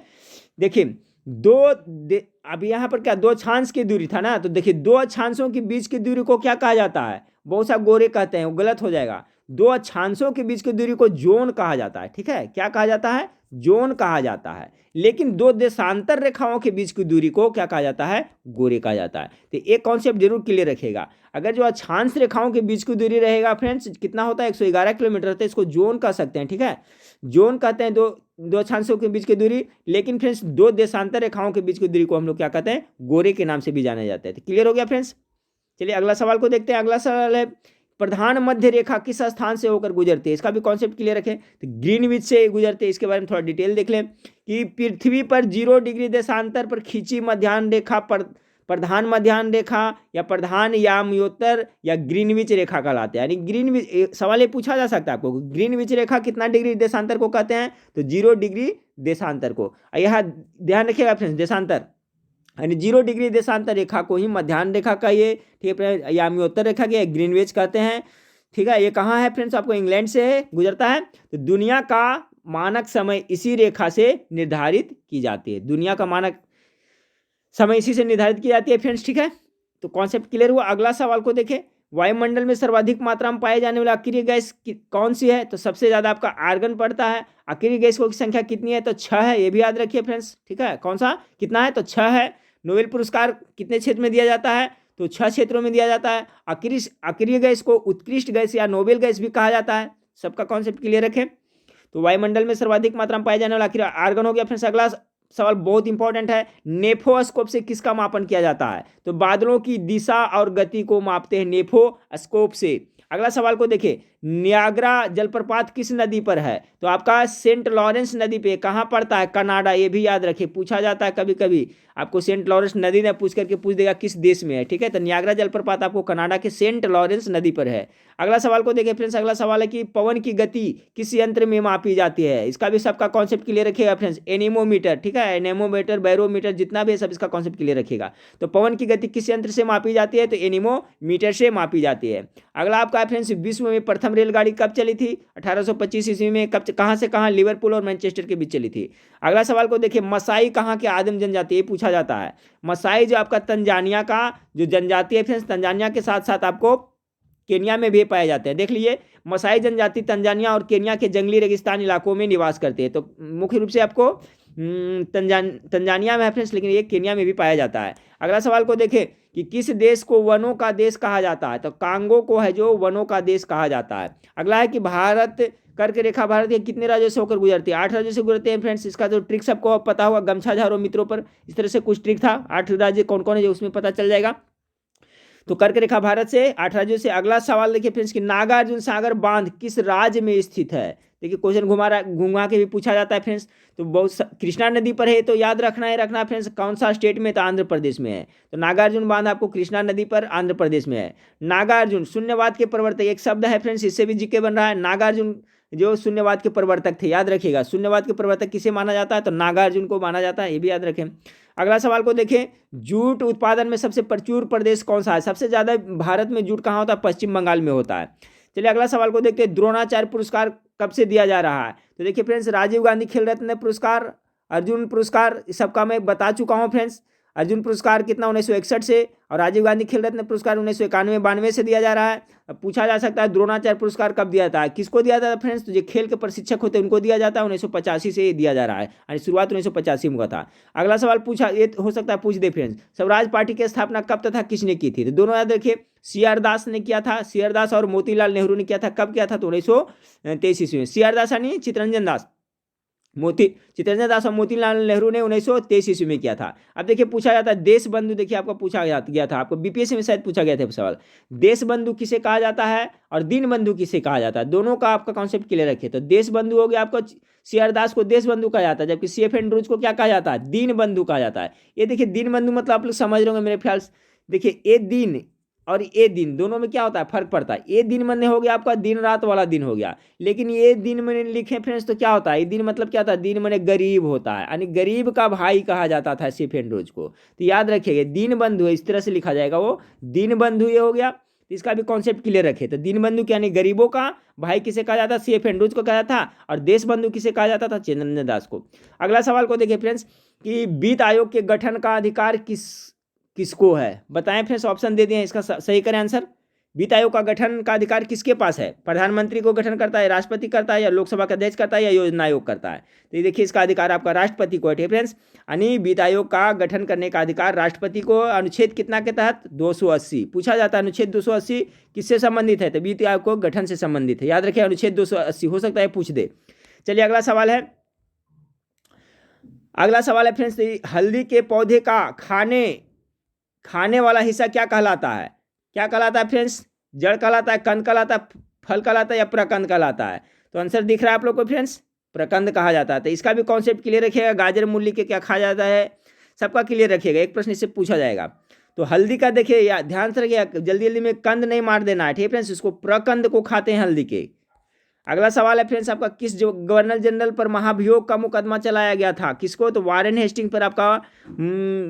देखिए अब यहाँ पर क्या दो अक्षांश की दूरी था ना, तो देखिए दो अक्षांशों के बीच की दूरी को क्या कहा जाता है? बहुत सा गोरे कहते हैं, वो गलत हो जाएगा। दो अक्षांशों के बीच की दूरी को जोन कहा जाता है, ठीक है। क्या कहा जाता है? जोन कहा जाता है। लेकिन दो देशांतर रेखाओं के बीच की दूरी को क्या कहा जाता है? गोरे कहा जाता है। तो एक कॉन्सेप्ट जरूर क्लियर रखिएगा, अगर जो अक्षांश रेखाओं के बीच की दूरी रहेगा फ्रेंड्स कितना होता है? 111 किलोमीटर, तो इसको जोन कह सकते हैं, ठीक है। जोन कहते हैं दो अक्षांशों के बीच की दूरी। लेकिन फ्रेंड्स दो देशांतर रेखाओं के बीच की दूरी को हम लोग क्या कहते हैं? गोरे के नाम से भी जाने जाते हैं। तो क्लियर हो गया फ्रेंड्स। चलिए अगला सवाल को देखते हैं। अगला सवाल है प्रधान मध्य रेखा किस स्थान से होकर गुजरती है? इसका भी कॉन्सेप्ट क्लियर रखें। तो ग्रीनविच से गुजरते हैं, इसके बारे में थोड़ा डिटेल देख लें कि पृथ्वी पर 0 डिग्री देशांतर पर खींची मध्याह्न रेखा प्रधान मध्याह्न रेखा या प्रधान यामयोत्तर या ग्रीनविच रेखा कहलाते हैं। यानी ग्रीनविच, सवाल ये पूछा जा सकता है आपको, ग्रीनविच रेखा कितना डिग्री देशांतर को कहते हैं? तो 0 डिग्री देशांतर को। यहाँ ध्यान रखिएगा फ्रेंड्स, देशांतर यानी 0 डिग्री देशांतर रेखा को ही मध्याह्न रेखा कहिए, ठीक है, यामयोत्तर रेखा के ग्रीनविच कहते हैं, ठीक है। ये कहाँ है फ्रेंड्स? आपको इंग्लैंड से गुजरता है। तो दुनिया का मानक समय इसी रेखा से निर्धारित की जाती है। दुनिया का मानक समय इसी से निर्धारित की जाती है फ्रेंड्स, ठीक है। तो कॉन्सेप्ट क्लियर हुआ। अगला सवाल को देखें। वायुमंडल में सर्वाधिक मात्रा में पाए जाने वाला अक्रिय गैस कौन सी है? तो सबसे ज़्यादा आपका आर्गन पड़ता है। अक्रिय गैसों की संख्या कितनी है? तो 6 है, ये भी याद रखिए फ्रेंड्स, ठीक है। कौन सा कितना है? तो 6 है। नोबेल पुरस्कार कितने क्षेत्र में दिया जाता है? तो 6 क्षेत्रों में दिया जाता है। अक्रिय गैस को उत्कृष्ट गैस या नोबेल गैस भी कहा जाता है। सबका कॉन्सेप्ट क्लियर रखें। तो वायुमंडल में सर्वाधिक मात्रा में पाए जाने वाला अक्रिय आर्गन हो गया फ्रेंड्स। अगला सवाल बहुत इंपॉर्टेंट है, नेफोस्कोप से किसका मापन किया जाता है? तो बादलों की दिशा और गति को मापते हैं नेफोस्कोप से। अगला सवाल को देखिए, नियाग्रा जलप्रपात किस नदी पर है? तो आपका सेंट लॉरेंस नदी पे। कहाँ पड़ता है? कनाडा। ये भी याद रखिए, पूछा जाता है कभी कभी आपको, सेंट लॉरेंस नदी ने पूछ करके पूछ देगा किस देश में है, ठीक है। तो नियाग्रा जलप्रपात आपको कनाडा के सेंट लॉरेंस नदी पर है। अगला सवाल को देखिए फ्रेंड्स। अगला सवाल है कि पवन की गति किस यंत्र में मापी जाती है? इसका भी सबका कॉन्सेप्ट क्लियर रखिएगा फ्रेंड्स। एनीमोमीटर, ठीक है, एनेमोमीटर, बैरोमीटर, जितना भी है सब इसका कॉन्सेप्ट क्लियर रखिएगा। तो पवन की गति किस यंत्र से मापी जाती है? तो एनीमोमीटर से मापी जाती है। अगला आपका फ्रेंड्स विश्व में प्रथम प्रथम रेलगाड़ी कब चली थी? 1825 ईस्वी में। कब, कहाँ से कहाँ? लिवरपूल और मैनचेस्टर के बीच चली थी। अगला सवाल को देखिए, मसाई कहाँ के आदिम जनजाति? ये पूछा जाता है। मसाई जो आपका तंजानिया का जो जनजाति है फ्रेंड्स, तंजानिया के साथ साथ आपको केन्या में भी पाए जाते हैं। देख लीजिए, मसाई जनजाति तंजानिया और केन्या के जंगली रेगिस्तान इलाकों में निवास करते हैं। तो मुख्य रूप से आपको तंजानिया में है फ्रेंड्स, लेकिन ये केन्या में भी पाया जाता है। अगला सवाल को देखें कि किस देश को वनों का देश कहा जाता है? तो कांगो को है जो वनों का देश कहा जाता है। अगला है कि भारत कर्क रेखा भारत के कितने राज्यों से होकर गुजरती है? 8 राज्यों से गुजरते हैं फ्रेंड्स। इसका जो ट्रिक सबको पता होगा, गमछा झाड़ो मित्रों पर इस तरह से कुछ ट्रिक था। 8 राज्य कौन कौन है जो उसमें पता चल जाएगा। तो कर्क रेखा भारत से 8 राज्यों से। अगला सवाल देखिए फ्रेंड्स कि नागार्जुन सागर बांध किस राज्य में स्थित है? देखिए क्वेश्चन घुमा के भी पूछा जाता है फ्रेंड्स। तो बहुत कृष्णा नदी पर है, तो याद रखना फ्रेंड्स कौन सा स्टेट में? तो आंध्र प्रदेश में है। तो नागार्जुन बांध आपको कृष्णा नदी पर आंध्र प्रदेश में है। नागार्जुन शून्यवाद के प्रवर्तक, एक शब्द है फ्रेंड्स, इससे भी जीके बन रहा है। नागार्जुन जो शून्यवाद के प्रवर्तक थे, याद रखिएगा शून्यवाद के प्रवर्तक किसे माना जाता है? तो नागार्जुन को माना जाता है, ये भी याद रखें। अगला सवाल को देखें, जूट उत्पादन में सबसे प्रचुर प्रदेश कौन सा है? सबसे ज्यादा भारत में जूट कहाँ होता है? पश्चिम बंगाल में होता है। चलिए अगला सवाल को देखते हैं, द्रोणाचार्य पुरस्कार कब से दिया जा रहा है? तो देखिए फ्रेंड्स, राजीव गांधी खेल रत्न पुरस्कार, अर्जुन पुरस्कार, सबका मैं बता चुका हूं फ्रेंड्स। अर्जुन पुरस्कार कितना? 1961 से, और राजीव गांधी खेल रत्न पुरस्कार 1991-92 से दिया जा रहा है। अब पूछा जा सकता है द्रोणाचार्य पुरस्कार कब दिया जाता है? किसको दिया जाता है फ्रेंड्स? तो जो खेल के प्रशिक्षक होते हैं उनको दिया जाता है। 1985 से दिया जा रहा है, यानी शुरुआत 1985 में हुआ था। अगला सवाल पूछा, ये हो सकता है पूछ दे फ्रेंड्स, स्वराज पार्टी की स्थापना कब तथा किसने की थी? तो दोनों याद रखिए, सी.आर. दास ने किया था, सी.आर. दास और मोतीलाल नेहरू ने किया था। कब किया था? तो 1923 ईस्वी में। सी.आर. दास यानी चित्तरंजन दास, चित्तरंजन दास और मोतीलाल नेहरू ने 1923 ईस्वी में किया था। अब देखिए पूछा जाता है देश बंधु, देखिए आपको पूछा गया था, आपको बीपीएससी में शायद पूछा गया था सवाल, देश बंधु किसे कहा जाता है और दीन बंधु किसे कहा जाता है? दोनों का आपका कॉन्सेप्ट क्लियर रखिए। तो देश बंधु हो गया आपको, सी.आर. दास को देश बंधु कहा जाता है, जबकि सी.एफ. एंड्रूज को क्या कहा जाता है? दीन बंधु कहा जाता है। ये देखिए दीन बंधु मतलब आप लोग समझ रहे होंगे मेरे ख्याल से। देखिए ये दिन और ये दिन दोनों में क्या होता है? फर्क पड़ता है। ये दिन मन हो गया आपका दिन रात वाला दिन हो गया, लेकिन ये दिन मैंने लिखे फ्रेंड्स तो क्या होता है? ये दिन मतलब क्या होता है? दिन मैंने गरीब होता है, यानी गरीब का भाई कहा जाता था सी.एफ. एंड्रूज को। तो याद रखिएगा दीन बंधु है, इस तरह से लिखा जाएगा, वो दीन बंधु ये हो गया। इसका भी कॉन्सेप्ट क्लियर रखे। तो दीन बंधु यानी गरीबों का भाई किसे कहा जाता? सी.एफ. एंड्रूज को कहा जाता था। और देश बंधु किसे कहा जाता था? चित्तरंजन दास को। अगला सवाल को देखिए फ्रेंड्स कि वित्त आयोग के गठन का अधिकार किसको है? बताएं फ्रेंड्स, ऑप्शन दे दिए, इसका सही करें आंसर। वित्त आयोग का गठन का अधिकार किसके पास है? प्रधानमंत्री को गठन करता है, राष्ट्रपति करता है, या लोकसभा का अध्यक्ष करता है, या योजना आयोग करता है? तो ये देखिए इसका अधिकार आपका राष्ट्रपति को है फ्रेंड्स, यानी वित्त आयोग का गठन करने का अधिकार राष्ट्रपति को। अनुच्छेद कितना के तहत? 280 पूछा जाता है। अनुच्छेद 280 किससे संबंधित है? तो वित्त आयोग को गठन से संबंधित है, याद रखिए अनुच्छेद 280, हो सकता है पूछ दे। चलिए अगला सवाल है, अगला सवाल है फ्रेंड्स, हल्दी के पौधे का खाने वाला हिस्सा क्या कहलाता है? क्या कहलाता है फ्रेंड्स? जड़ कहलाता है, कंद कहलाता है, फल कहलाता है, या प्रकंद कहलाता है? तो आंसर दिख रहा है आप लोग को फ्रेंड्स, प्रकंद कहा जाता है। तो इसका भी कॉन्सेप्ट क्लियर रखिएगा। गाजर मूली के क्या खाया जाता है, सबका क्लियर रखिएगा, एक प्रश्न इससे पूछा जाएगा। तो हल्दी का देखिए या ध्यान से रखिएगा, जल्दी जल्दी में कंद नहीं मार देना है, ठीक है फ्रेंड्स, इसको प्रकंद को खाते हैं हल्दी के। अगला सवाल है फ्रेंड्स आपका, किस जो गवर्नर जनरल पर महाभियोग का मुकदमा चलाया गया था? किसको? तो वारेन हेस्टिंग पर आपका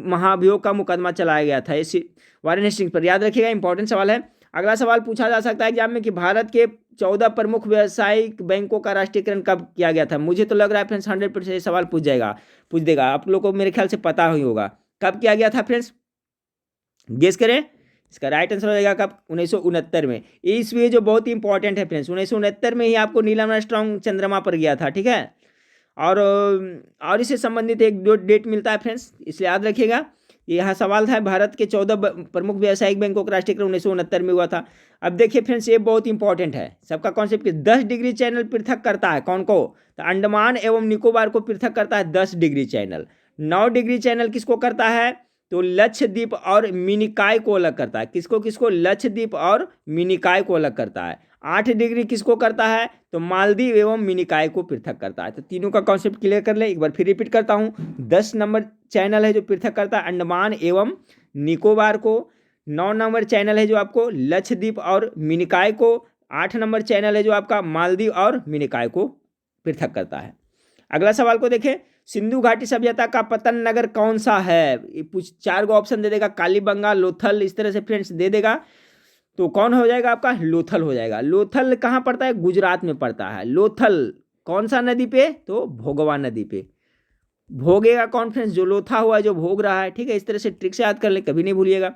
महाभियोग का मुकदमा चलाया गया था, इसी वारेन हेस्टिंग पर, याद रखिएगा, इंपॉर्टेंट सवाल है। अगला सवाल पूछा जा सकता है एग्जाम में कि भारत के 14 प्रमुख व्यावसायिक बैंकों का राष्ट्रीयकरण कब किया गया था? मुझे तो लग रहा है फ्रेंड्स 100% ये सवाल पूछ देगा, आप लोग को मेरे ख्याल से पता ही होगा कब किया गया था फ्रेंड्स, गेस करें। इसका राइट आंसर हो जाएगा कब? 1969 में। ईस्वी जो बहुत ही इंपॉर्टेंट है फ्रेंड्स, 1969 में ही आपको नीलम आर्मस्ट्रांग चंद्रमा पर गया था, ठीक है। और इससे संबंधित एक दो डेट मिलता है फ्रेंड्स, इसलिए याद रखिएगा। यहाँ सवाल था भारत के 14 प्रमुख व्यावसायिक बैंकों का राष्ट्रीयकरण 1969 में हुआ था। अब देखिए फ्रेंड्स ये बहुत इंपॉर्टेंट है, सबका कॉन्सेप्ट 10 डिग्री चैनल पृथक करता है कौन को? तो अंडमान एवं निकोबार को पृथक करता है 10 डिग्री चैनल। 9 डिग्री चैनल किसको करता है? तो लक्षद्वीप और मिनिकॉय को अलग करता है। किसको? लक्षद्वीप और मिनिकॉय को अलग करता है। 8 डिग्री किसको करता है? तो मालदीव एवं मिनिकॉय को पृथक करता है। तो तीनों का कॉन्सेप्ट क्लियर कर ले, एक बार फिर रिपीट करता हूँ। 10 नंबर चैनल है जो पृथक करता है अंडमान एवं निकोबार को। 9 नंबर चैनल है जो आपको लक्षद्वीप और मिनिकॉय को। 8 नंबर चैनल है जो आपका मालदीव और मिनिकॉय को पृथक करता है। अगला सवाल को देखें, सिंधु घाटी सभ्यता का पतन नगर कौन सा है? 4 गो ऑप्शन दे देगा, कालीबंगा, लोथल, इस तरह से फ्रेंड्स दे देगा। तो कौन हो जाएगा आपका? लोथल हो जाएगा। लोथल कहाँ पड़ता है? गुजरात में पड़ता है लोथल। कौन सा नदी पे? तो भोगवा नदी पे। भोगेगा कौन फ्रेंड्स? जो लोथा हुआ है, जो भोग रहा है। ठीक है, इस तरह से ट्रिक से याद कर ले, कभी नहीं भूलिएगा।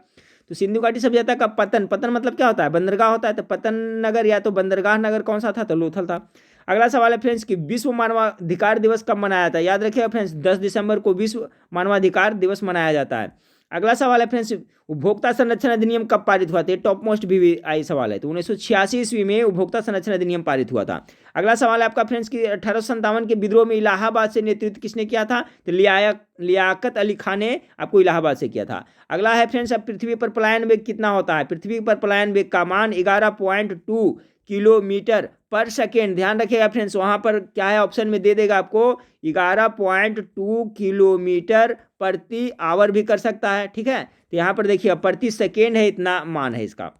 तो सिंधु घाटी सभ्यता का पतन, पतन मतलब क्या होता है? बंदरगाह होता है, तो पतन नगर या तो बंदरगाह नगर कौन सा था? तो लोथल था। अगला सवाल है फ्रेंड्स कि विश्व मानवाधिकार दिवस कब मनाया था? याद रखिएगा फ्रेंड्स, 10 दिसंबर को विश्व मानवाधिकार दिवस मनाया जाता है। अगला सवाल है फ्रेंड्स, उपभोक्ता संरक्षण अधिनियम कब पारित हुआ था? ये टॉप मोस्ट भी आई सवाल है। तो 1986 ईस्वी में उपभोक्ता संरक्षण अधिनियम पारित हुआ था। अगला सवाल है आपका फ्रेंड्स कि 1857 के विद्रोह में इलाहाबाद से नेतृत्व किसने किया था? तो लियाकत अली खान ने आपको इलाहाबाद से किया था। अगला है फ्रेंड्स, अब पृथ्वी पर पलायन वेग कितना होता है? पृथ्वी पर पलायन वेग का मान 11.2 किलोमीटर पर सेकेंड। ध्यान रखिएगा फ्रेंड्स, वहां पर क्या है ऑप्शन में दे देगा आपको 11.2 किलोमीटर प्रति आवर भी कर सकता है। ठीक है, तो यहाँ पर देखिए प्रति सेकेंड है, इतना मान है इसका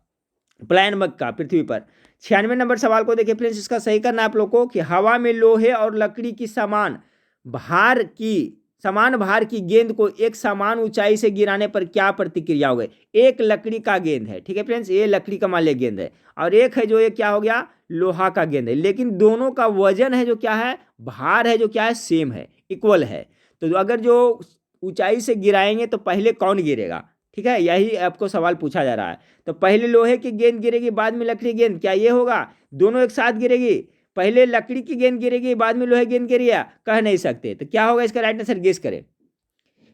पलायन वेग का पृथ्वी पर। 96 नंबर सवाल को देखिए फ्रेंड्स, इसका सही करना आप लोग को कि हवा में लोहे और लकड़ी की समान भार की गेंद को एक समान ऊंचाई से गिराने पर क्या प्रतिक्रिया हो गई? एक लकड़ी का गेंद है, ठीक है फ्रेंड्स, ये लकड़ी का मान लिया गेंद है, और एक है जो ये क्या हो गया? लोहा का गेंद है। लेकिन दोनों का वजन है जो क्या है? भार है जो क्या है? सेम है, इक्वल है। तो अगर जो ऊंचाई से गिराएंगे तो पहले कौन गिरेगा? ठीक है, यही आपको सवाल पूछा जा रहा है। तो पहले लोहे की गेंद गिरेगी, बाद में लकड़ी गेंद, क्या ये होगा? दोनों एक साथ गिरेगी? पहले लकड़ी की गेंद गिरेगी, बाद में लोहे की गेंद गिरेगी? कह नहीं सकते। तो क्या होगा इसका राइट आंसर? गेस करें।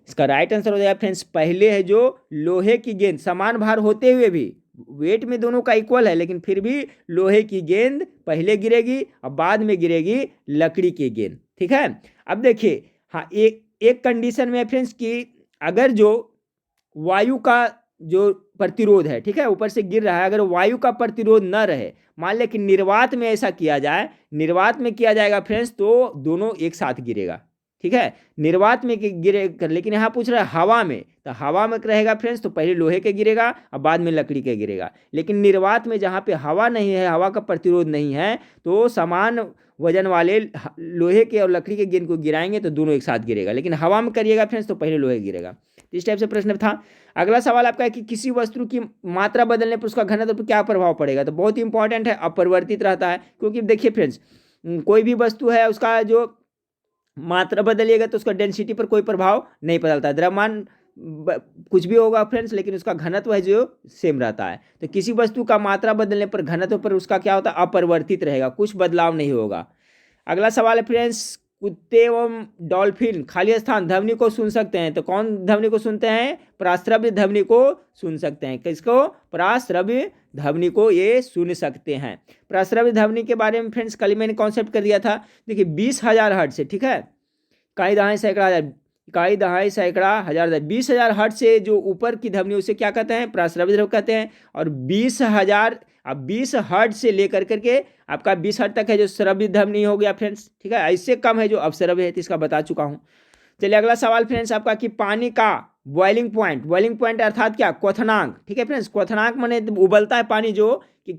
इसका राइट आंसर हो जाएगा फ्रेंड्स, पहले है जो लोहे की गेंद, समान भार होते हुए भी, वेट में दोनों का इक्वल है, लेकिन फिर भी लोहे की गेंद पहले गिरेगी और बाद में गिरेगी लकड़ी की गेंद। ठीक है, अब देखिए, हाँ, एक कंडीशन में फ्रेंड्स कि अगर जो वायु का जो प्रतिरोध है, ठीक है, ऊपर से गिर रहा है, अगर वायु का प्रतिरोध न रहे, मान ले कि निर्वात में ऐसा किया जाए, निर्वात में किया जाएगा फ्रेंड्स, तो दोनों एक साथ गिरेगा। ठीक है, निर्वात में गिरेगा, लेकिन यहाँ पूछ रहा है हवा में, तो हवा में रहेगा फ्रेंड्स तो पहले लोहे के गिरेगा और बाद में लकड़ी के गिरेगा। लेकिन निर्वात में जहाँ पे हवा नहीं है, हवा का प्रतिरोध नहीं है, तो समान वजन वाले लोहे के और लकड़ी के गेंद को गिराएंगे तो दोनों एक साथ गिरेगा। लेकिन हवा में करिएगा फ्रेंड्स तो पहले लोहे गिरेगा। इस टाइप से प्रश्न था। अगला सवाल आपका है कि किसी वस्तु की मात्रा बदलने पर उसका घनत्व पर क्या प्रभाव पड़ेगा? तो बहुत ही इंपॉर्टेंट है, अपरिवर्तित रहता है। क्योंकि देखिए फ्रेंड्स, कोई भी वस्तु है उसका जो मात्रा बदलिएगा तो उसका डेंसिटी पर कोई प्रभाव नहीं बदलता। द्रव्यमान कुछ भी होगा फ्रेंड्स, लेकिन उसका घनत्व है जो सेम रहता है। तो किसी वस्तु का मात्रा बदलने पर घनत्व पर उसका क्या होता है? अपरिवर्तित रहेगा, कुछ बदलाव नहीं होगा। अगला सवाल है फ्रेंड्स, कुत्ते एवं डॉल्फिन खाली स्थान ध्वनि को सुन सकते हैं, तो कौन ध्वनि को सुनते हैं? पराश्रव्य ध्वनि को सुन सकते हैं। किसको? पराश्रव्य ध्वनि को ये सुन सकते हैं। पराश्रव्य ध्वनि के बारे में फ्रेंड्स कल मैंने कॉन्सेप्ट कर दिया था। देखिए 20,000 हर्ट्ज से, ठीक है, इकाई दहाई सैकड़ा हज़ार, इकाई दहाई सैकड़ा हज़ार, 20,000 हर्ट्ज से जो ऊपर की ध्वनि उसे क्या कहते हैं? पराश्रव्य ध्वनि कहते हैं। और 20,000, अब 20 हर्ट्ज से लेकर करके आपका 20 हर्ट्ज तक है जो श्रव्य ध्वनि हो गया फ्रेंड्स। ठीक है, इससे कम है जो अवश्रव्य है, तो इसका बता चुका हूँ। चलिए अगला सवाल फ्रेंड्स आपका कि पानी का बॉइलिंग पॉइंट अर्थात क्या? क्वथनांक। ठीक है फ्रेंड्स, क्वथनांक माने उबलता है पानी जो कि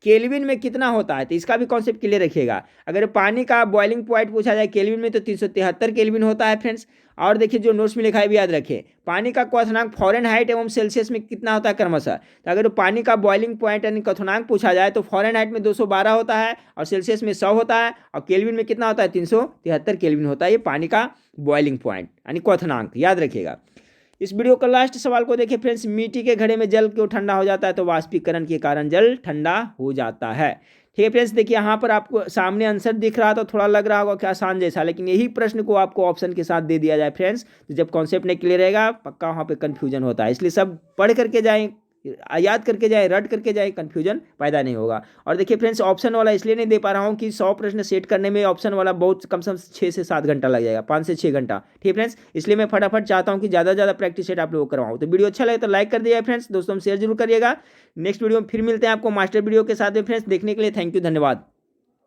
केल्विन में कितना होता है, तो इसका भी कॉन्सेप्ट क्लियर रखिएगा। अगर पानी का बॉइलिंग पॉइंट पूछा जाए केल्विन में तो 373 केल्विन होता है फ्रेंड्स। और देखिए जो नोट्स में लिखा है भी याद रखें, पानी का क्वथनांक फ़ारेनहाइट एवं सेल्सियस में कितना होता है क्रमशः। तो अगर पानी का बॉइलिंग पॉइंट यानी क्वथनांक पूछा जाए तो फ़ारेनहाइट में 212 होता है और सेल्सियस में 100 होता है और केल्विन में कितना होता है? 373 केल्विन होता है। ये पानी का बॉइलिंग पॉइंट यानी क्वथनांक, याद रखिएगा। इस वीडियो का लास्ट सवाल को देखिए फ्रेंड्स, मिट्टी के घड़े में जल क्यों ठंडा हो जाता है? तो वाष्पीकरण के कारण जल ठंडा हो जाता है। ठीक है फ्रेंड्स, देखिए यहाँ पर आपको सामने आंसर दिख रहा था, थोड़ा लग रहा होगा क्या आसान जैसा, लेकिन यही प्रश्न को आपको ऑप्शन के साथ दे दिया जाए फ्रेंड्स, तो जब कॉन्सेप्ट नहीं क्लियर रहेगा पक्का वहाँ पे कंफ्यूजन होता है। इसलिए सब पढ़ करके जाएं, याद करके जाए, रट करके जाए, कंफ्यूजन पैदा नहीं होगा। और देखिए फ्रेंड्स, ऑप्शन वाला इसलिए नहीं दे पा रहा हूँ कि 100 प्रश्न सेट करने में ऑप्शन वाला बहुत कम से कम 6 से 7 घंटा लग जाएगा, 5 से 6 घंटा। ठीक है फ्रेंड्स, इसलिए मैं फटाफट चाहता हूँ कि ज़्यादा से ज़्यादा प्रैक्टिस सेट आप लोगों को करवाऊँ। तो वीडियो अच्छा लगे तो लाइक कर दिया फ्रेंड्स, दोस्तों में शेयर जरूर करिएगा। नेक्स्ट वीडियो में फिर मिलते हैं आपको मास्टर वीडियो के साथ में फ्रेंड्स। देखने के लिए थैंक यू, धन्यवाद।